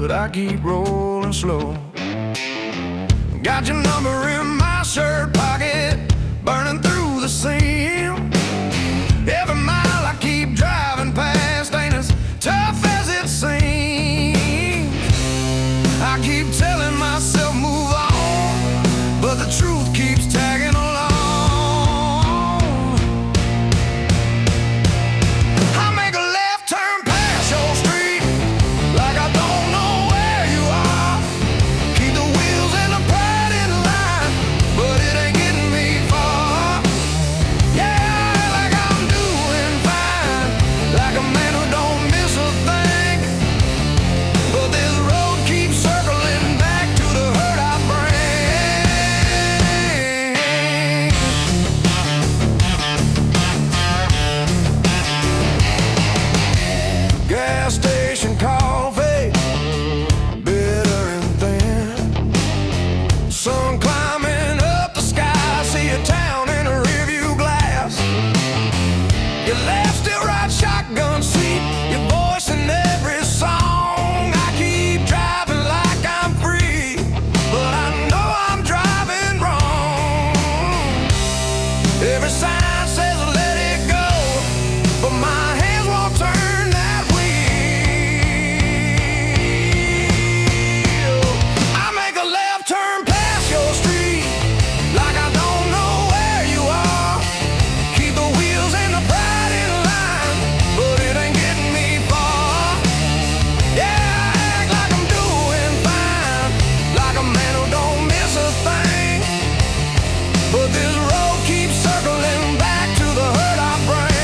but I keep rolling slow. Got your number in my shirt pocket, burning through the seam. Every mile I keep driving past ain't as tough as it seems. I keep telling myself move on, but the truth keeps tagging along. I make a left turn past your street like I don't know where you are. Keep the wheels and the pride in line, but it ain't getting me far. Yeah, like I'm doing fine, like a man who don't miss a thing. But this road keeps circling back to the hurt I bring. Gas station coffee, bitter and thin. Sun climbing up the sky, see a town in a rearview glass. Your left still ride shotgun seat, your voice in every song. I keep driving like I'm free, but I know I'm driving wrong. Every sign says let it go, but my hands won't turn that wheel. I make a left turn past your street like I don't know where you are. Keep the wheels and the pride in line, but it ain't getting me far. Yeah, I act like I'm doing fine, like a man who don't miss a thing. But this road keeps circling back to the hurt I bring.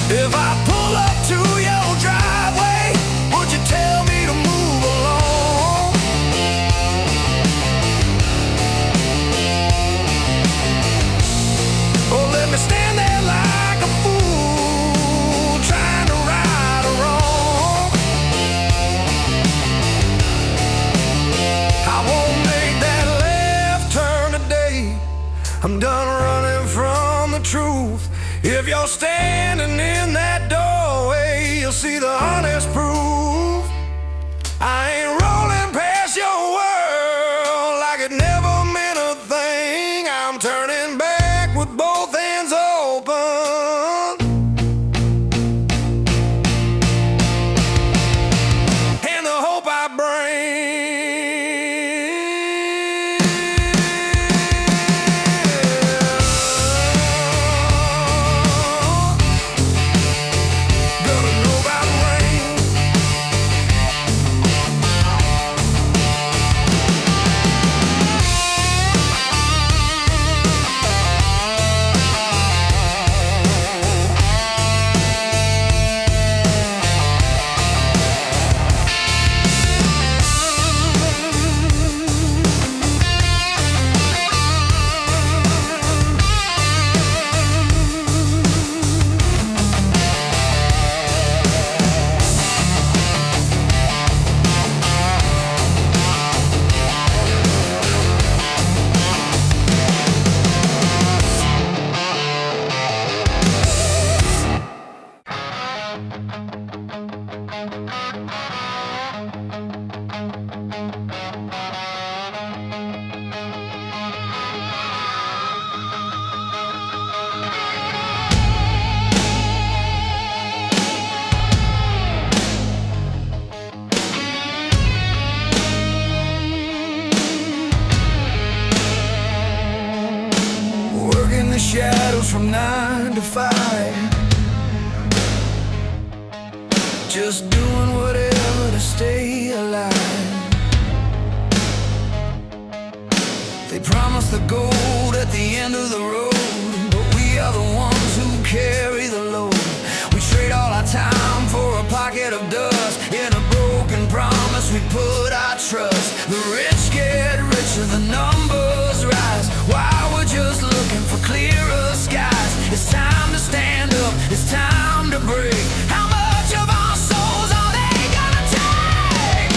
If I pull up to your driveway, would you tell me to move along? Or let me stand there like a fool, trying to right a wrong? I won't make that left turn today. I'm done running from the truth. If you're standing in that doorway, you'll see the honest proof. I ain't rolling past your world like it never meant a thing. I'm turning back with both hands open, and the hope I bring. Gonna know about rain. the shadows from 9 to 5, just doing whatever to stay alive. They promise the gold at the end of the road, but we are the ones who carry the load. We trade all our time for a pocket of dust. In a broken promise we put our trust. The rich get richer, the
It's time to break. How much of our souls are they gonna take?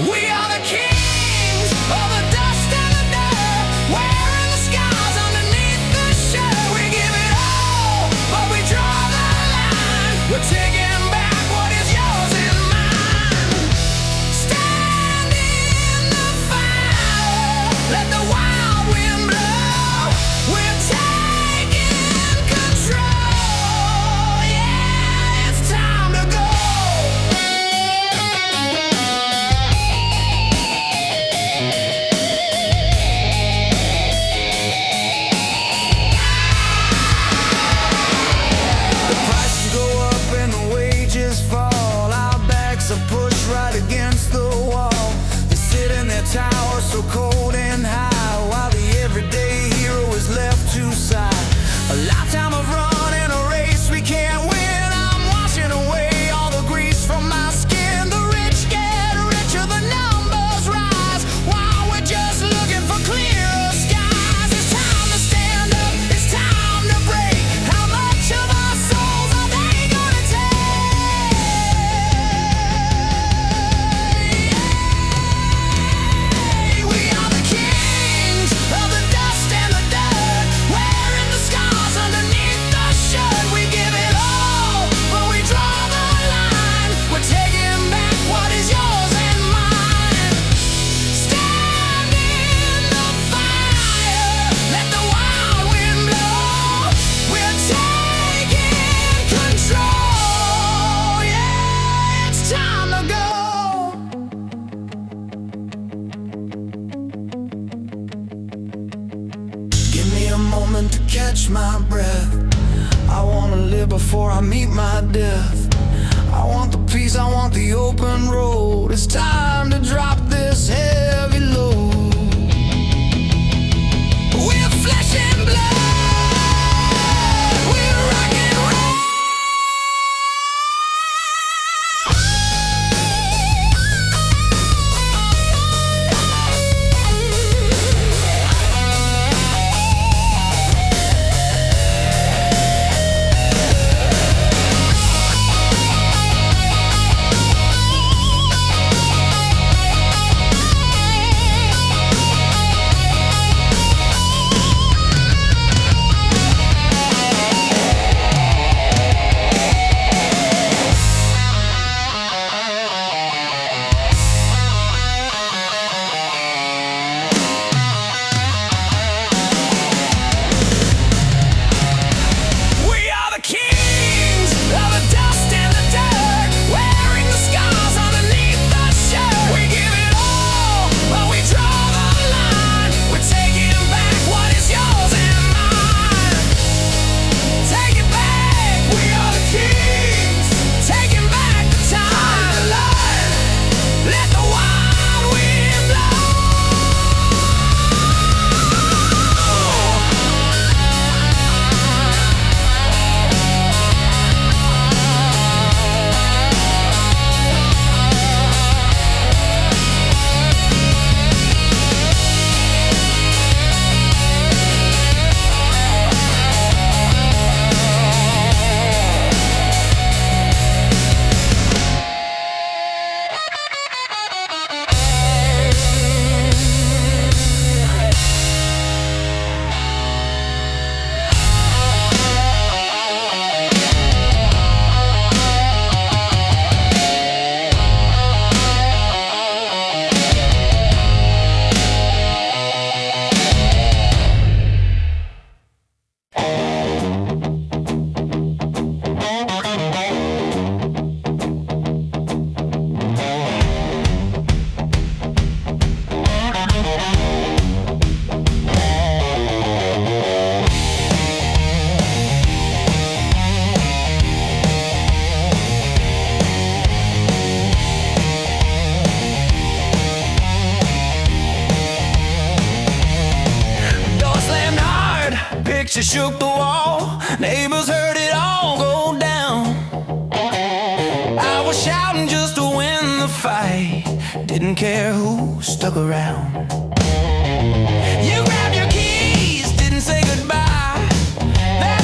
We are the kings of the dust and the dirt, wearing the scars underneath the shirt. We give it all, but we draw the line. We're taking back what is yours and mine. Stand in the fire, let the wild wind blow. We're taking control. Yeah, it's time to go. The prices go up and the wages fall. Our backs are pushed right against the wall. They sit in their towers so cold and high, while the everyday hero is left to sigh. A lifetime of running a race we can't win. I'm washing away all the grease from my skin. The rich get richer, the numbers rise, while we're just looking for clearer skies. It's time to stand up, it's time to break. How much of our souls are they gonna take? We are the kings of the dust and the dirt, wearing the scars underneath the shirt. We give it all, but we draw the line. We're taking back what is yours and mine. Stand in the fire, let the wild wind blow. We're taking control. Yeah, it's time to go. Give me a moment to catch my breath. I wanna live before I meet my death. I want the peace, I want the open road. It's time to drop this heavy load. We're flesh and blood, we're rock and roll. We are the kings of the dust and the dirt, wearing the scars underneath the shirt. We give it all, but we draw the line. We're taking back what is yours and mine. Take it back, we are the kings, taking back the time to life. Let the wild wind blow. Door slammed hard, picture shook the wall. Neighbors heard it all go down. I was shouting just to win the fight, didn't care who stuck around. You grabbed your keys, didn't say goodbye. That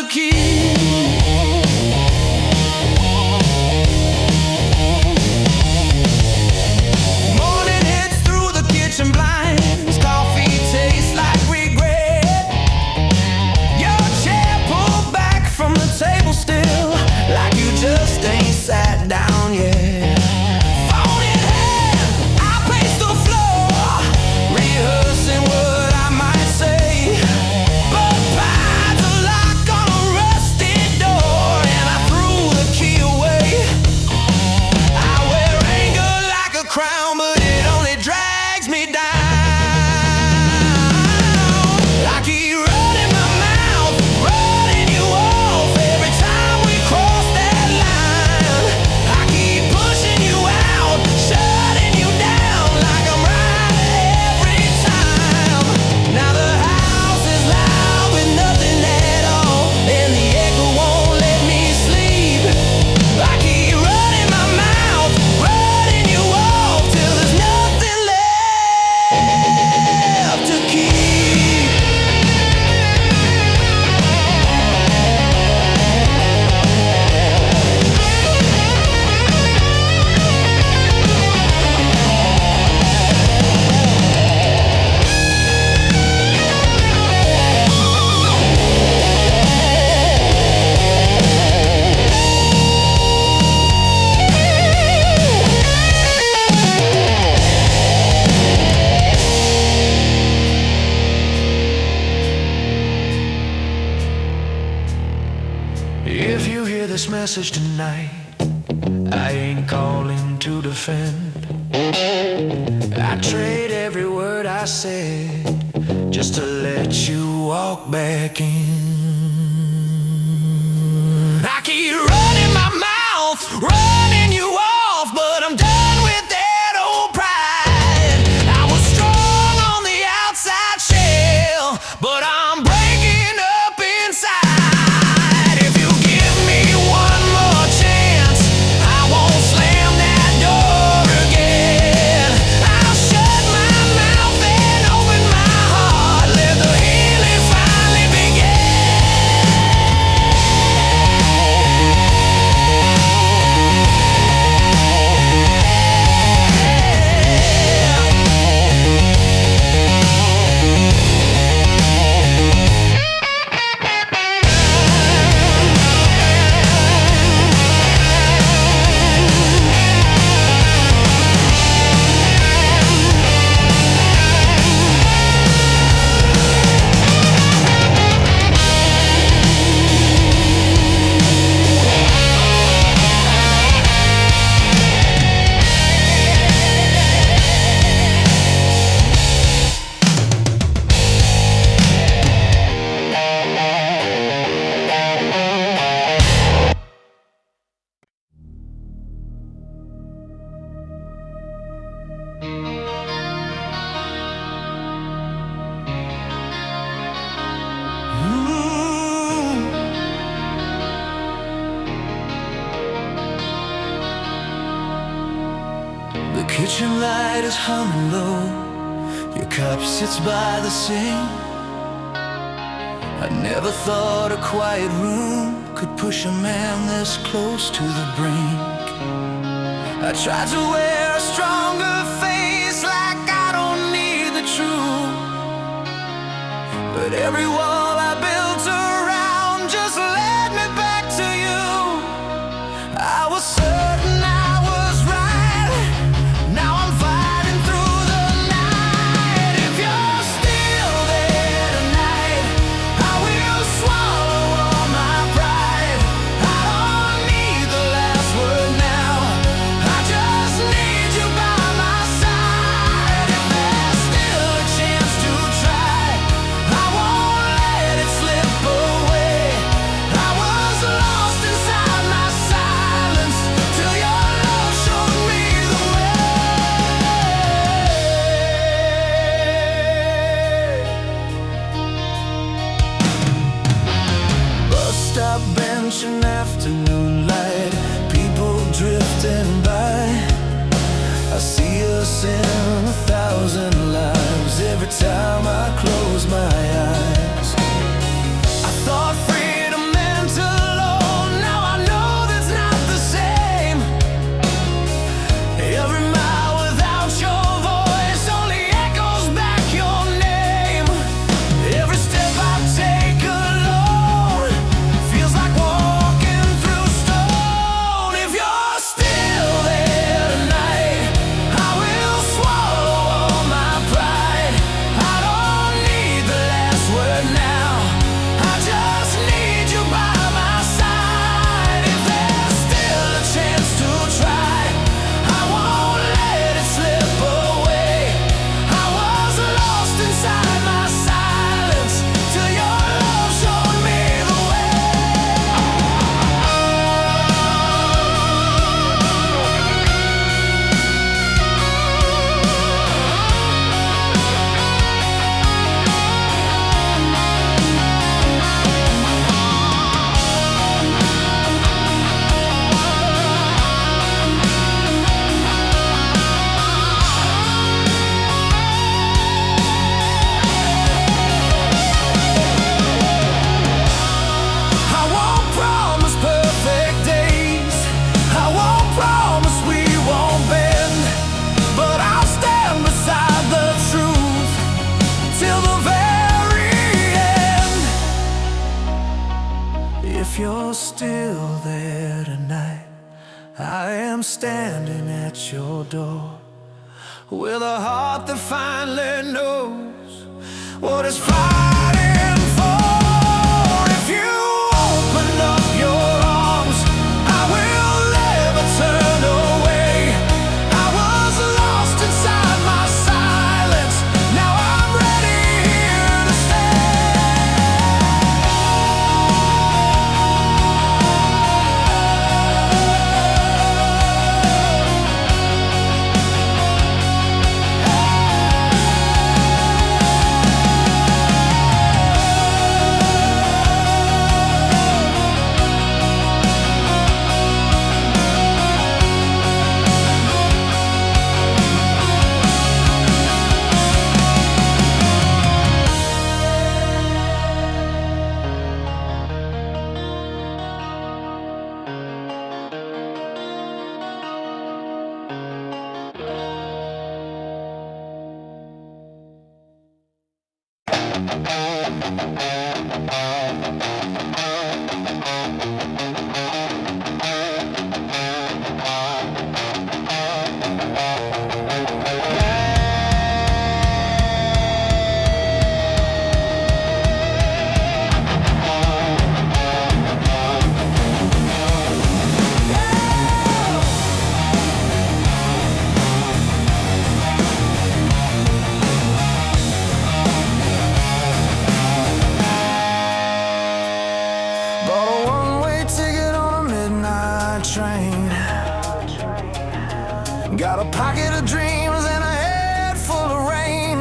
to keep. Morning hits through the kitchen blinds, coffee tastes like regret. Your chair pulled back from the table still, like you just ain't sat down yet. Phone in hand, I pace the floor, rehearsing what I might say. But pine's a lock on a rusty door, and I threw the key away. I wear anger like a crown, but it only drags me down. I keep running my mouth, running you off every time we cross that line. I keep pushing you out, shutting you down like I'm right every time. Now the house is loud with nothing at all, and the echo won't let me sleep. I keep running my mouth, running you off till there's nothing left to keep. If you hear this message tonight, I ain't calling to defend. I trade every word I said just to let you walk back in. I keep running my mouth, running you off, but I'm done with that old pride. I was strong on the outside shell, but I'm breaking up inside. If you give me one more chance, I won't slam that door again. I'll shut my mouth and open my heart, let the healing finally begin. The kitchen light is humming low, your cup sits by the sink. I never thought a quiet room could push a man this close to the brink. I tried to wear a stronger face, like I don't need the truth, but every wall I built around just led me back to you. I was certain I was right, now I'm fighting through the night. If you're still there tonight, I will swallow all my pride. I don't need the last word now, I just need you by my side. If there's still a chance to try, I won't let it slip away. I was lost inside my silence till your love showed me the way. Bus stop bench and afternoon light, people drifting by. I see us in 1,000 lives every time I close my eyes. I thought freedom if you're still there tonight. I am standing at your door with a heart that finally knows what it's fighting for. If you open up your arms, I will never turn away. I was lost inside my silence, now I'm ready here to got a pocket of dreams and a head full of rain.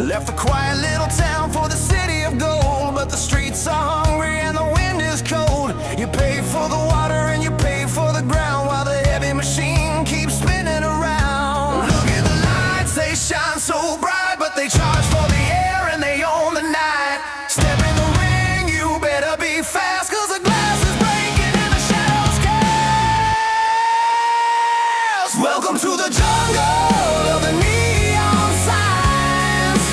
Left the quiet little town for the city of gold, but the streets are hungry and the wind is cold. You pay for the water and you pay for the ground while the heavy machine keeps spinning around. Look at the lights, they shine so bright, but they charge for the air and they own the night. Step in the ring, you better be fast, 'cause the glass is breaking and the shadows cast. Welcome to the jungle of the neon signs,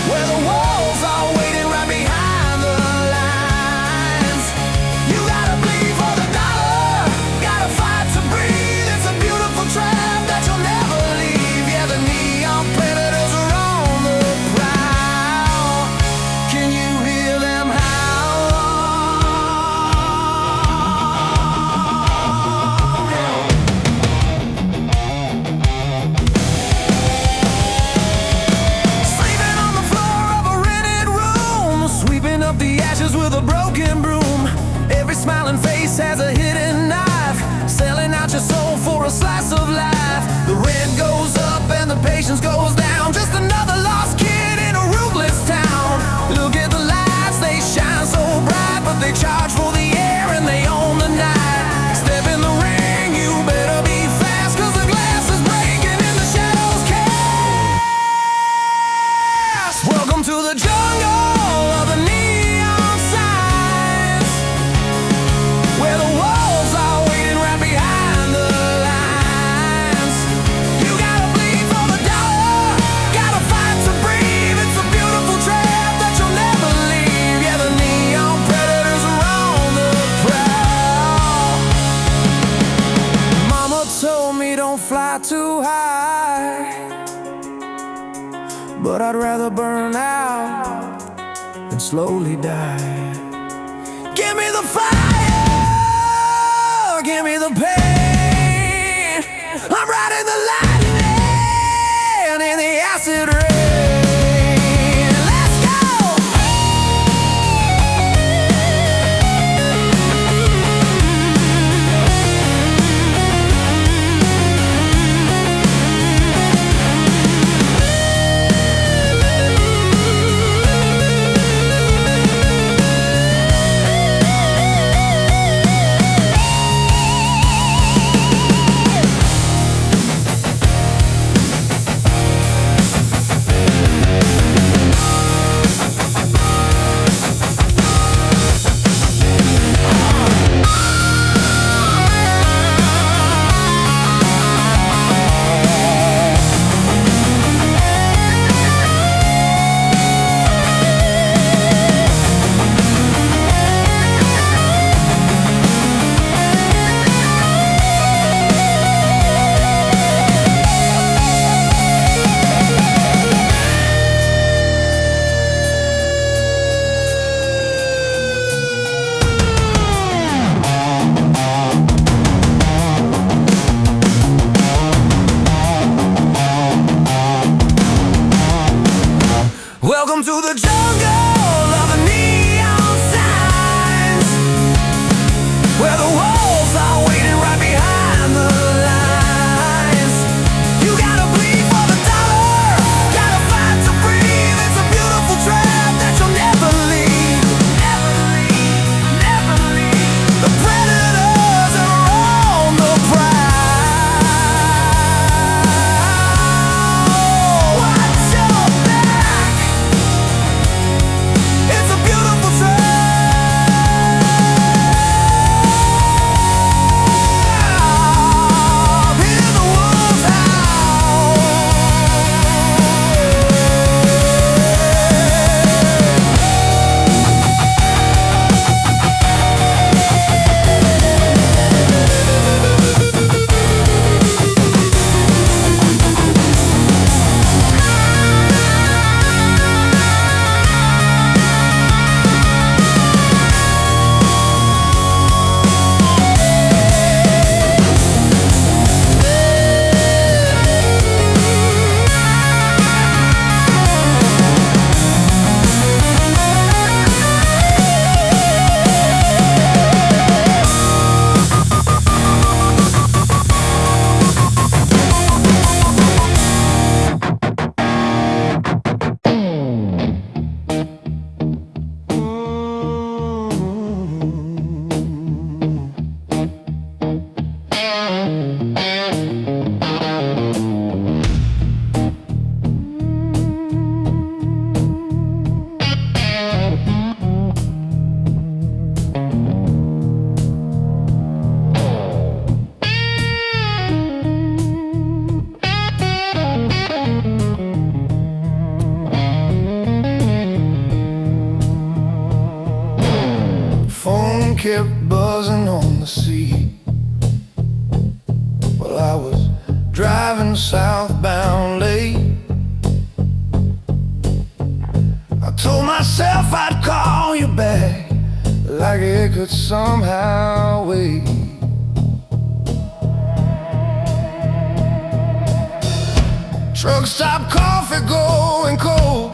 where the walls are waiting right behind the lines. You gotta bleed for the dollar, gotta fight to breathe. It's a beautiful trap that you'll never leave. Yeah, the neon predators are on the prowl. Can you hear them howl? Sleeping on the floor of a rented room, sweeping up the ashes with a broken broom. Every smiling face has a hidden knife, selling out your soul for a slice of life. The rent goes up and the patience goes down, just another lost kid in a ruthless town. Look at the lights, they shine so bright, but they charge for the air and they own the night. Step in the ring, you better be fast, 'cause the glass is breaking and the shadows cast. Welcome to the jungle of the neon signs, where the walls are waiting right behind the lines. You gotta bleed for the dollar, gotta fight to breathe. It's a beautiful trap that you'll never leave. Yeah, the neon predators are on the prowl. Mama told me don't fly too high, but I'd rather burn out than slowly die. Give me the fire, give me the pain. I'm riding the lightning in the acid rain. Let's go! jungle of neon signs, where the wolves are waiting right behind the lines. You gotta bleed for the dollar, gotta fight to breathe. It's a beautiful trap that you'll never leave. Never leave, never leave. The predators are on the prowl. Watch your back, it's a beautiful trap. Hear the wolves howl.
Phone kept buzzing on the seat while I was driving southbound late. I told myself I'd call you back, like it could somehow wait. Truck stop, coffee going cold,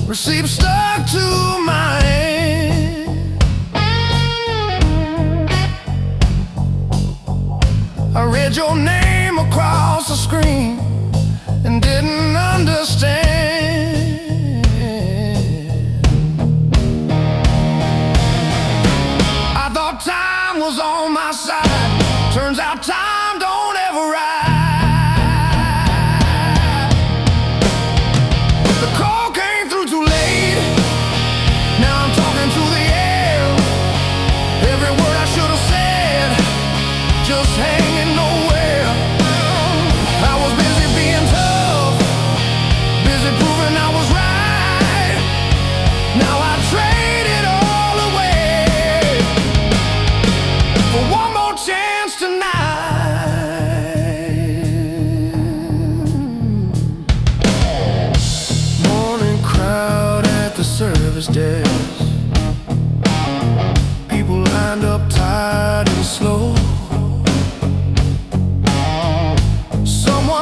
receipt stuck to my hand. I read your name across the screen and didn't understand. I thought time was on my side. Turns out time don't ever ride. The call came through too late. Now I'm talking to the air. Every word I should have said just hanging nowhere. I was busy being tough, busy proving I was right. Now I trade it all away for one more chance tonight. Morning crowd at the service desk, people lined up tired and slow.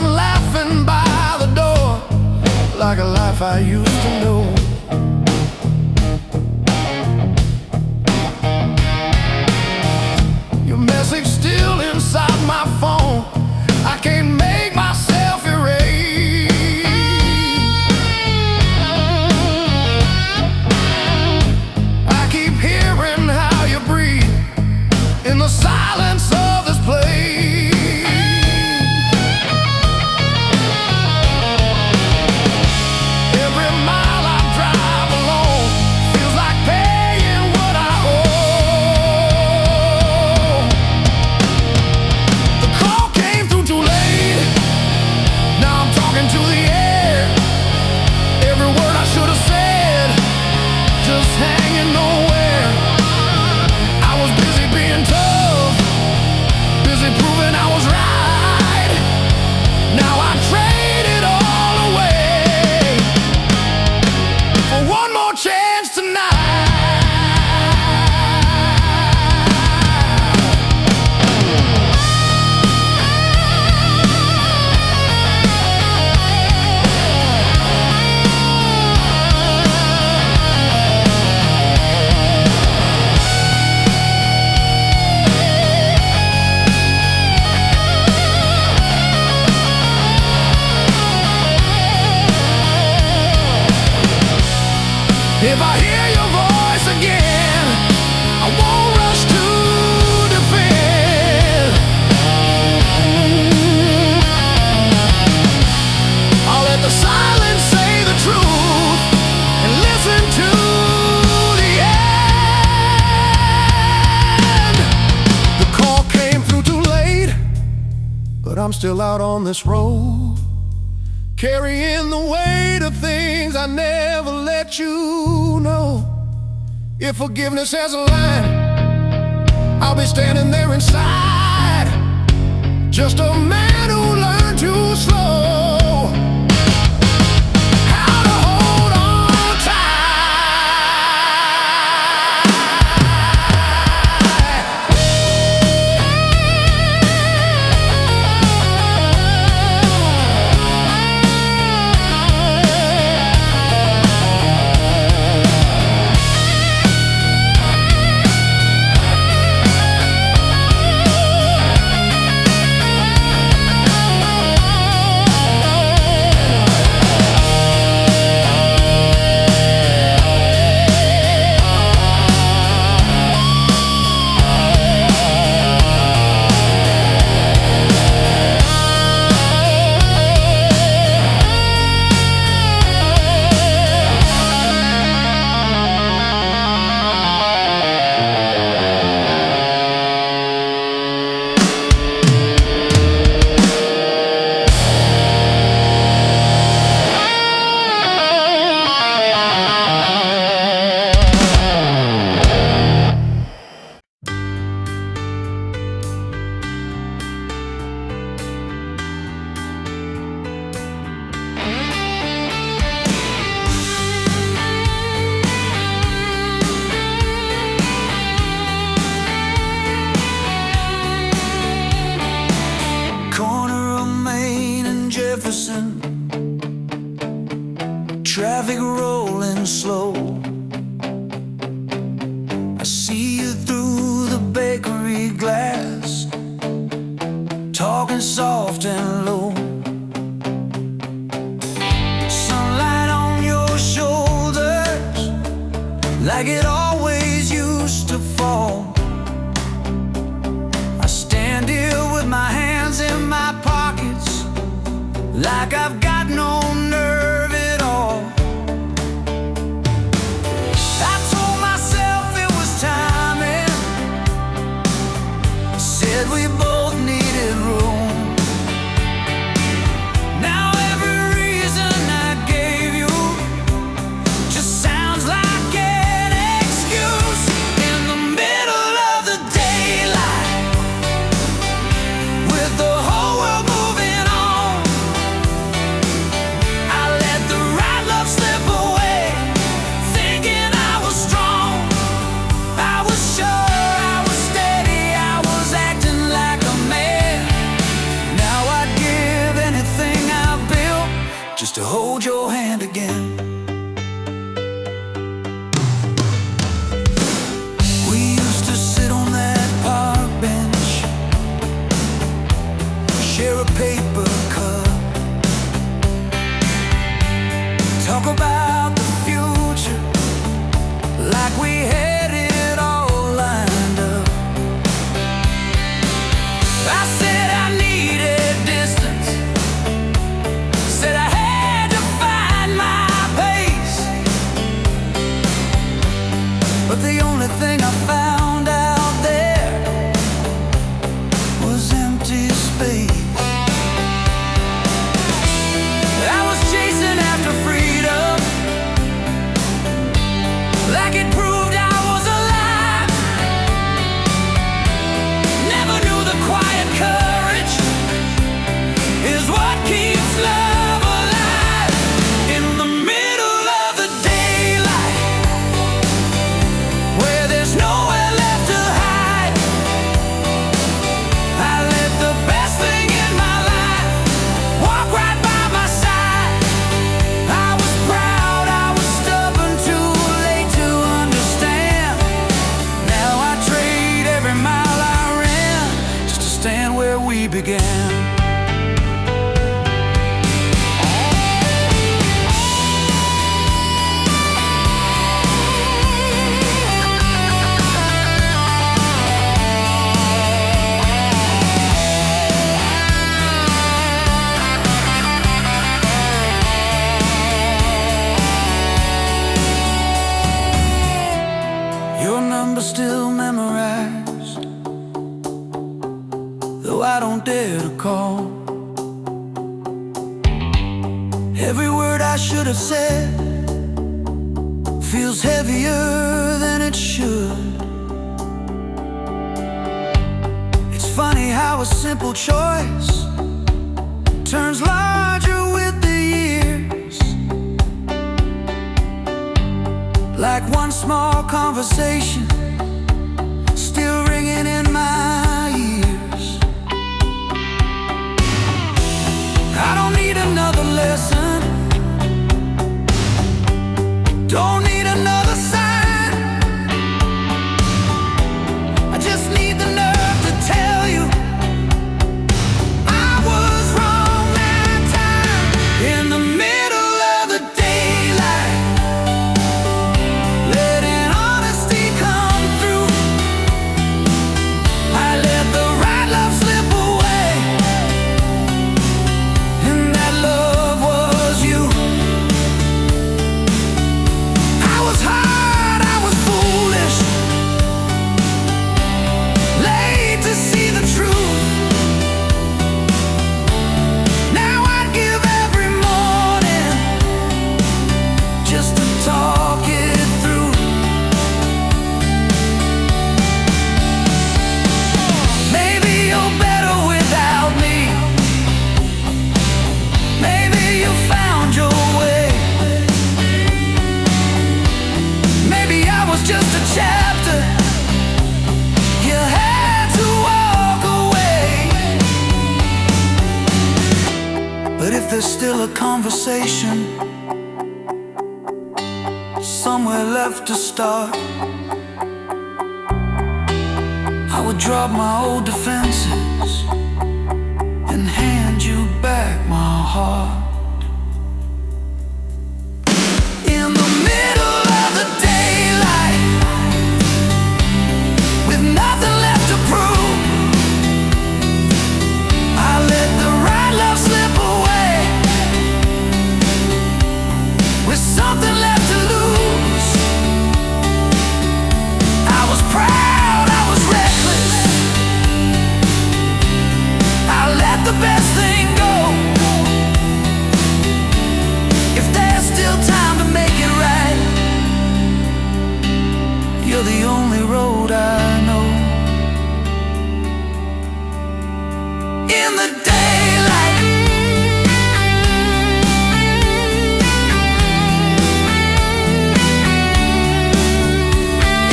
Laughing by the door, like a life I used to know. Your message still inside my phone, I can't make myself erase. I keep hearing how you breathe in the silence of this place. Every mile I've
hear your voice again. I won't rush to defend. I'll let the silence say the truth and listen to the end. The call came through too late, but I'm still out on this road, carrying the weight of things I never let you know. If forgiveness has a line, I'll be standing there inside, just a man who learned too slow how to hold on traffic rolling slow. I see you through the bakery glass, talking soft and low. Sunlight on your shoulders, like it always used to fall. I stand here with my hands in my pockets, like I've got no nerve at all. I told myself it was timing, said we both needed room. Now every reason I gave you just sounds like an excuse. In the middle of the daylight, with the whole world moving on, I let the right love slip away, thinking I was strong. I was sure, I was steady, I was acting like a man. Now I'd give anything I've built just to hold your hand again. We used to sit on that park bench, share a paper cup, talk about the future like we had it all lined up. I said I needed distance, said I had to find my pace, but the only thing I found out there was empty space. I was chasing after freedom, like it proved I was alive. Never knew the quiet courage is what keeps love alive. In the middle of the daylight, where there's nowhere left to hide, I let the best thing in my life walk right by my side. I was proud, I was stubborn, too late to understand. Now I trade every mile I ran just to stand where we began.
still memorized, though I don't dare to call. Every word I should have said feels heavier than it should. It's funny how a simple choice turns larger with the years. Like one small conversation still ringing in my ears. I don't need another lesson, don't need another sign. I just need the nerve to tell you I was wrong that time. In the middle of the daylight, letting honesty come through, I let the right love slip away, and that love was you. I was hard, I was foolish, late to see the truth. Now I'd give every morning just to talk it through. Maybe you're better without me, maybe you found your way, maybe I was just a chapter you had to walk away. But if there's still a conversation somewhere left to start, I would drop my old defenses and hand you back my heart. In the middle of the daylight, with nothing left to prove, I let the right love slip away, with something left to lose. I was proud, I was reckless, I let the best thing go. If there's still time to make it right, you're the only road I know. In the daylight,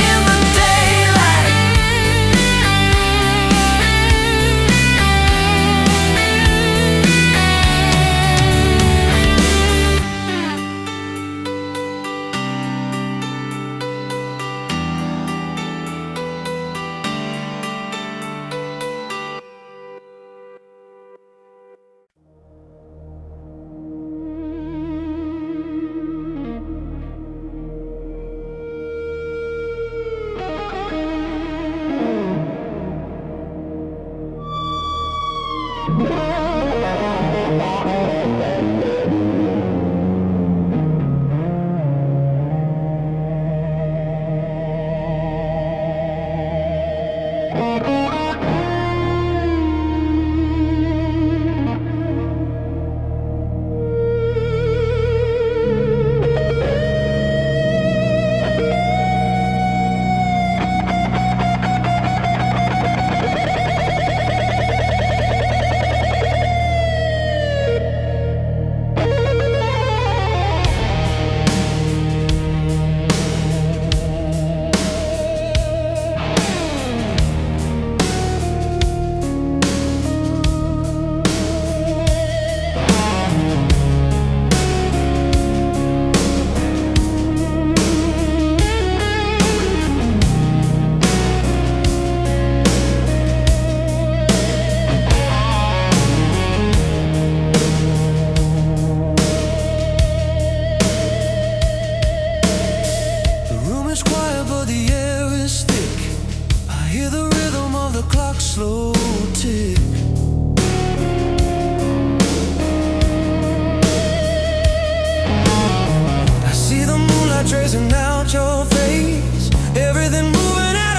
in the daylight, tracing out your face, everything moving at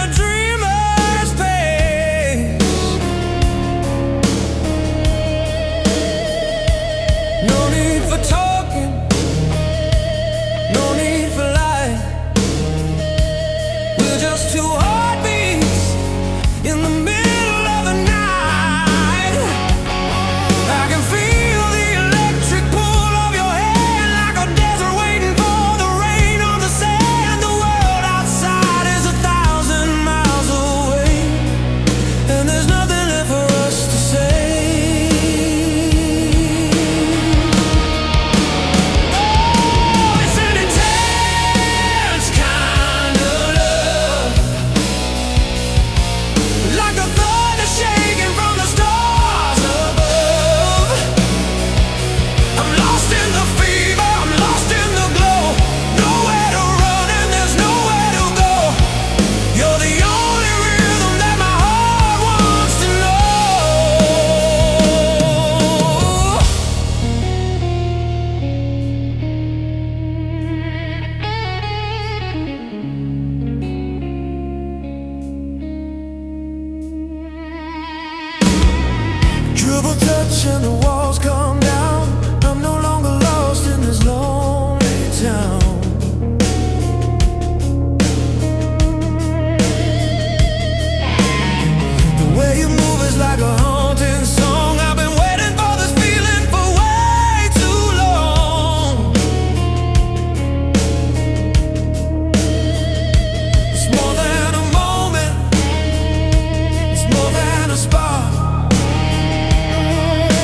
crash and the walls come down. I'm no longer lost in this lonely town. The way you move is like a haunting song. I've been waiting for this feeling for way too long. It's more than a moment, it's more than a spark.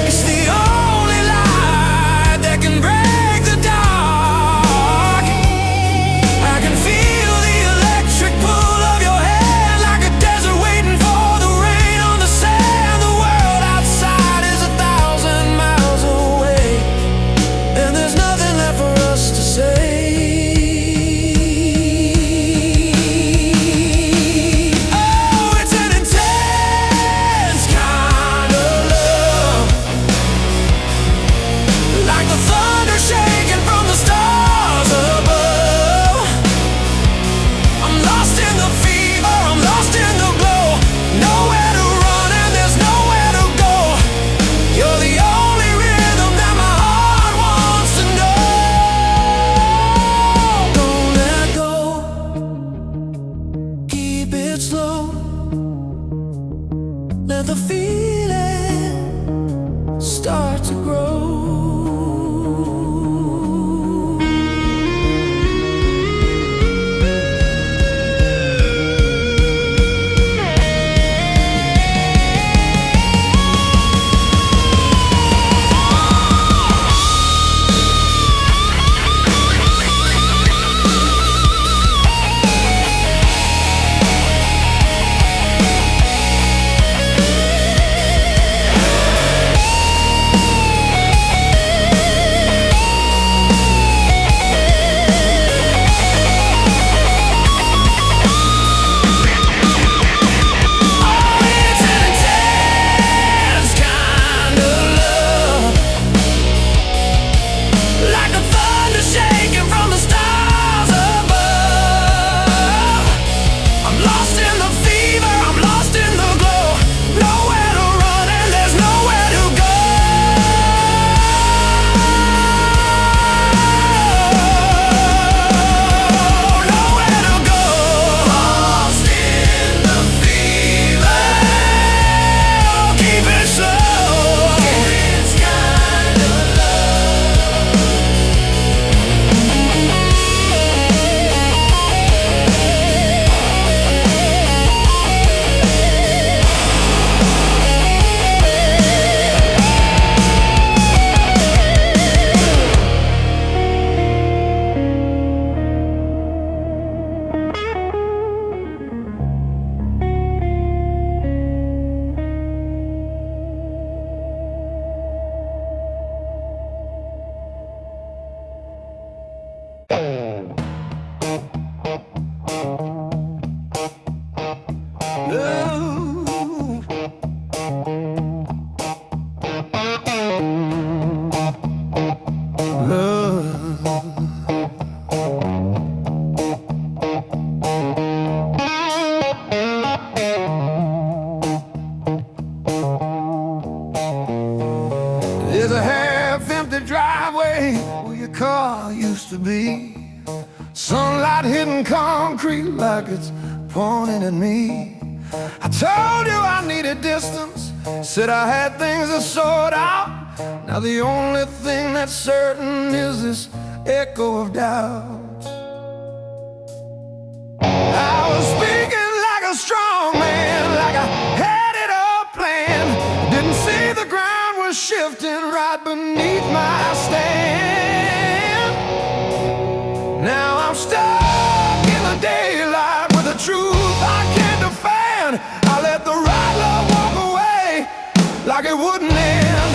It's the only light that can break the dark. I can feel the electric pull of your hand, like a desert waiting for the rain on the sand. The world outside is 1,000 miles away, and there's nothing left for us to say. Oh, it's an intense kind of love, like the thunder shaking from the stars above. I'm lost in the fever, I'm lost in the glow. Nowhere to run and there's nowhere to go. You're the only rhythm that my heart wants to know. Don't let go, keep it slow. Let the feeling start to grow. There's a half-empty driveway where your car used to be. Sunlight hitting concrete like it's pointing at me. I told you I needed distance, said I had things to sort out. Now the only thing that's certain is this echo of doubt. I was speaking like a strong man, like I had it all planned. Didn't see the ground was shifting right beneath my stand. Now I'm stuck in the daylight with a truth I can't defend. I let the right love walk away like it wouldn't end.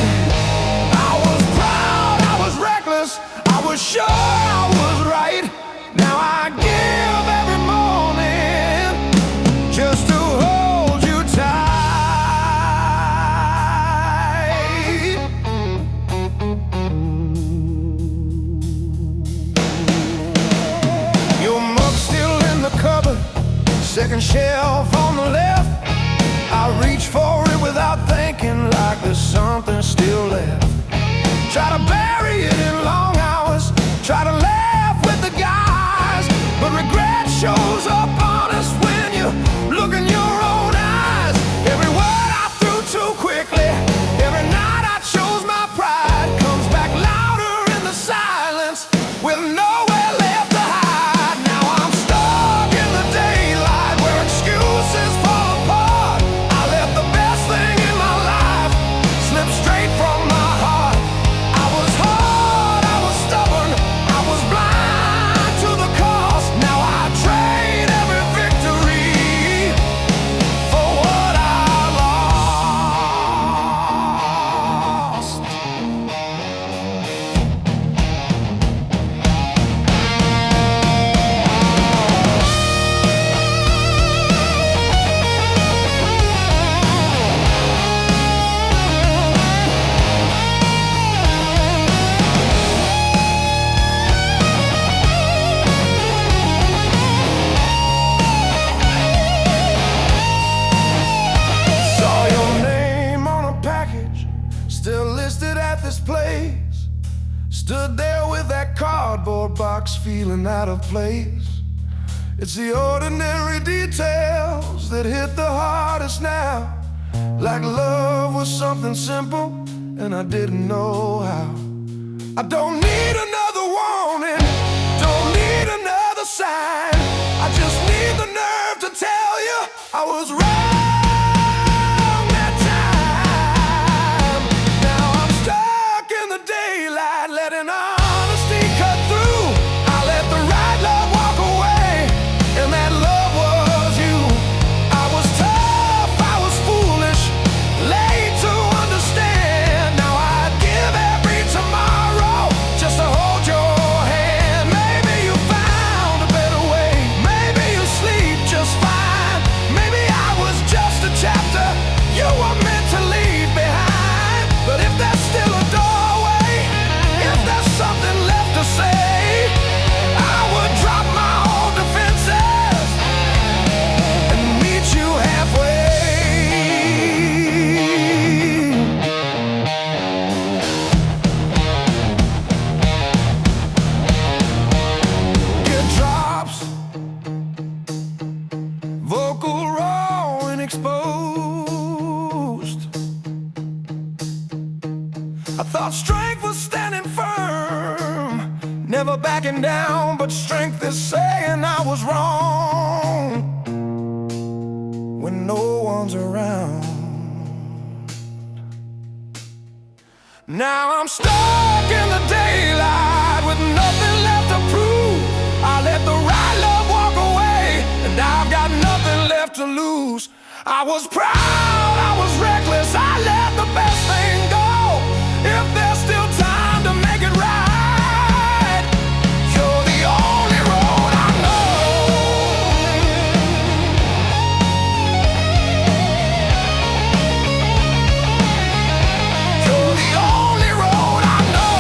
I was proud, I was reckless, I was sure I was right. Now I give every morning just to hold you tight. Your mug's still in the cupboard, second shelf on the left. I
reach for it without thinking, like there's something still left. Try to bury it in long hours, try to laugh with the guys, but regret shows up honest when you look in your own eyes. Every word I threw too quickly, every night I chose my pride, comes back louder in the silence with nowhere left to hide. Now I'm stuck in the daylight where excuses fall apart. I let the best thing in my life slip straight from my heart. I was hard, I was stubborn, I was blind to the cost. Now I trade every victory for what I lost. Saw your name on a package, still listed at this place. Stood there with that cardboard box, feeling out of place. It's the ordinary details that hit the hardest now. Like love was something simple, and I didn't know how. I don't need another warning, don't need another sign. I just need the nerve to tell you I was wrong that time. Now I'm stuck in the daylight, letting honesty cut through. I let the right love walk away, and that love was you. I was tough, I was foolish, late to understand. Now I'd give every tomorrow just to hold your hand. Maybe you found a better way, maybe you sleep just fine. Maybe I was just a chapter you were meant to leave behind. But if there's still a doorway, if there's something left to say, I would drop my old defenses and meet you halfway. Get drops, vocal raw and exposed. I thought strength was standing firm, never backing down, but strength is saying I was wrong when no one's around. Now I'm stuck in the daylight with nothing left to prove. I let the right love walk away, and I've got nothing left to lose. I was proud, I was reckless, I let the best thing go. If there's still time to make it right, you're the only road I know. You're the only road I know.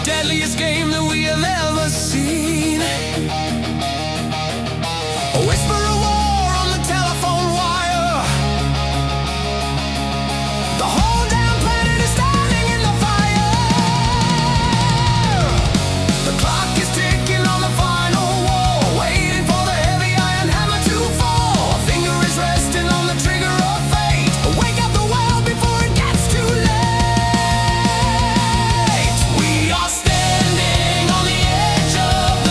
deadliest game that we have ever seen. A whisper of war on the telephone wire. The whole damn planet is standing in the fire. The clock is ticking on the final wall, waiting for the heavy iron hammer to fall. A finger is resting on the trigger of fate. Wake up the world before it gets too late. We are standing on the edge of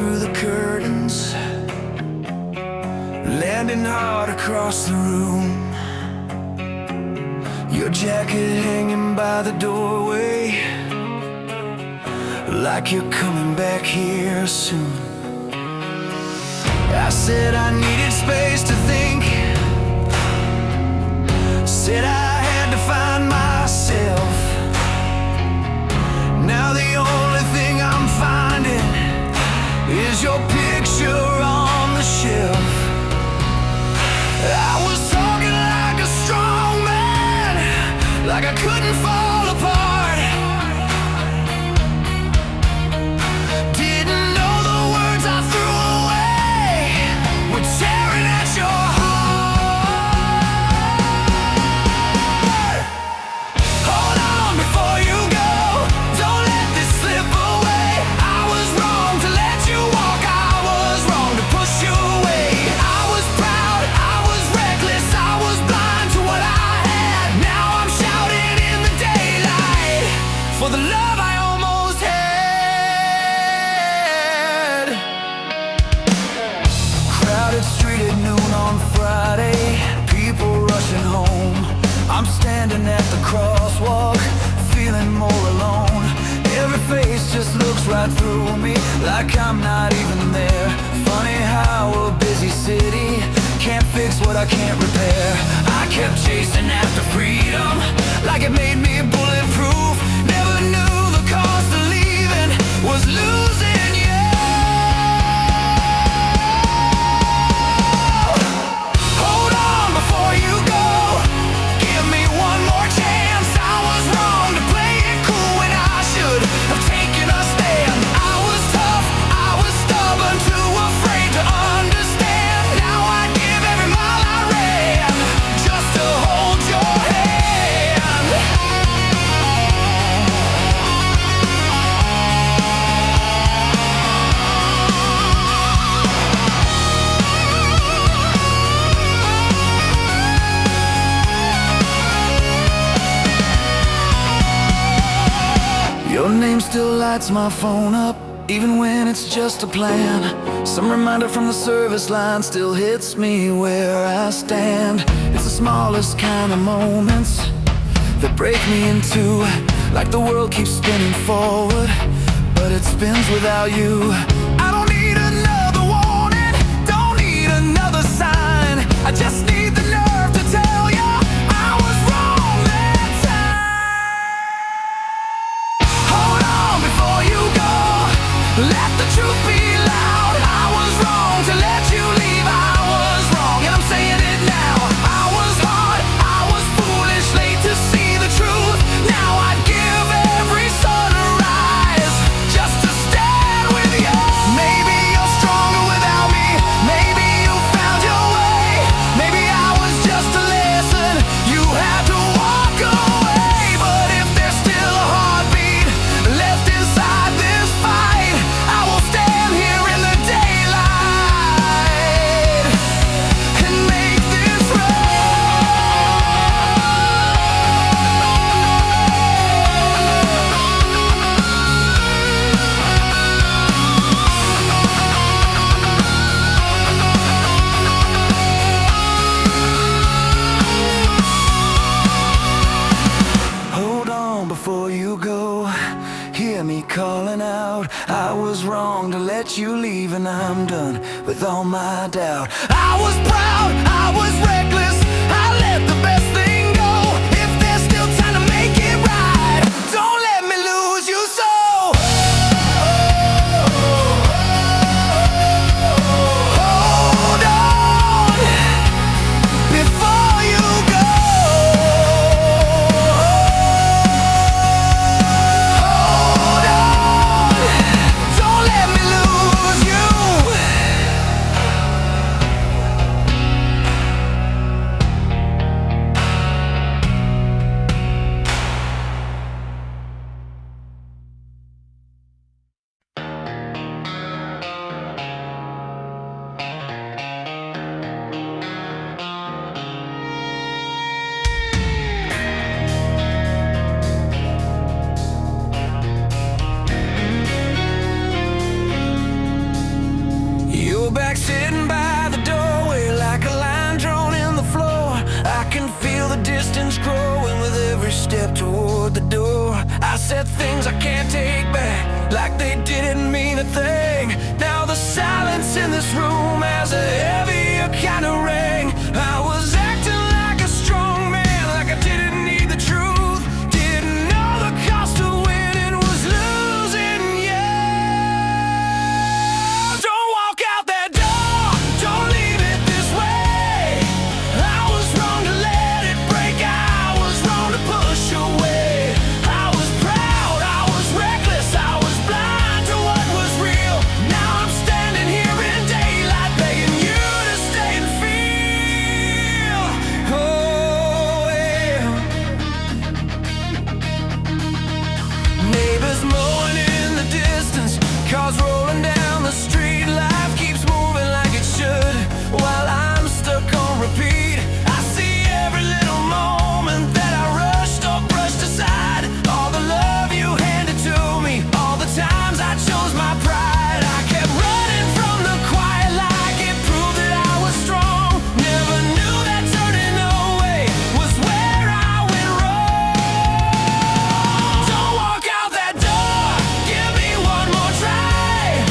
through the curtains, landing hard across the room. Your jacket hanging by the doorway, like you're coming back here soon. I said I needed space to think, said I had to find myself. Now the only thing I'm finding is your picture on the shelf. I was talking like a strong man, like I couldn't fall apart. Didn't know the words I threw away were tearing at your heart. Hold on before you go, don't let this slip away. I was wrong to let you walk, I was wrong to push you away. I was proud, I was reckless, I was blind to what I had. Now I'm shouting in the daylight for the love I almost had. Crowded street at noon on Friday, people rushing home. I'm standing at the crosswalk, feeling more alone. Every face just looks right through me, like I'm not even there. Funny how a busy city can't fix what I can't repair. I kept chasing after freedom, like it made me bulletproof. Never knew the cost of leaving was losing you. Hold on before you go, give me one more chance. I was wrong to play it cool when I should have taken a stand. I was tough, I was stubborn, too afraid to understand. Now I give every mile I ran just to hold your hand. Your name still lights my phone up, even when it's just a plan. Some reminder from the service line still hits me where I stand. It's the smallest kind of moments that break me in two, like the world keeps spinning forward, but it spins without you. I don't need another warning, don't need another sign. I just need the nerve to tell you I was wrong that time. Hold on before you go, let the truth be loud. I was wrong to let you leave, I was wrong, and I'm saying it now. I was hard, I was foolish, late to see the truth. Now I'd give every sunrise just to stand with you. Maybe you're stronger without me, maybe you found your way. Maybe I was just a lesson you had to walk away. But if there's still a heartbeat left inside this fight, I will stand here in the daylight and make this Hold on before you go, hear me calling out. I was wrong to let you leave, and I'm done with all my doubt. I was proud, I was reckless, I let the best thing go. If there's still time to make it right, don't let me lose you so. Hold on before you go. Hold on, don't let me lose you. things I can't take back, like they didn't mean a thing. Now the silence in this room has a heavier kind of ring. I was acting like a strong man, like I didn't need the truth. Didn't know the cost of winning was losing you. Don't walk out that door, don't leave it this way. I was wrong to let it break, I was wrong to push away. I was proud, I was reckless, I was blind to what was real. Now I'm standing here in daylight, begging you to stay and feel. Oh yeah. Neighbors mowing in the distance, cars rolling down the street. Life keeps moving like it should, while I'm stuck on repeat. I see every little moment that I rushed or brushed aside. All the love you handed to me, all the times I chose my pride. I kept running from the quiet like it proved that I was strong. Never knew that turning away was where I went wrong. Don't walk out that door, give me one more try.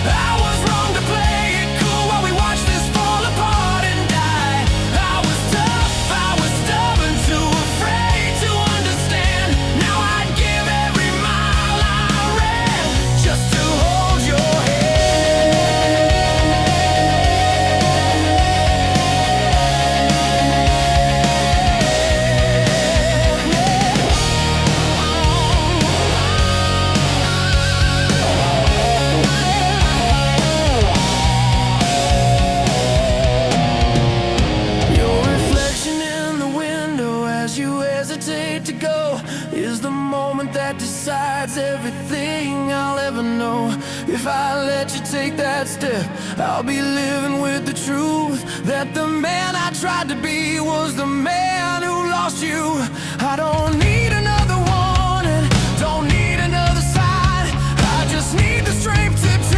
I was wrong to play it cool while we watched this fall apart and die. I was tough, I was stubborn, too afraid to understand. Now I'd give every mile I ran just to hold your Your reflection in the window as you hesitate to go is the moment that decides everything I'll ever know. If I let you take that step, I'll be living with the truth that the man I tried to be was the man who lost you. I don't need another warning, don't need another sign. I just need the strength to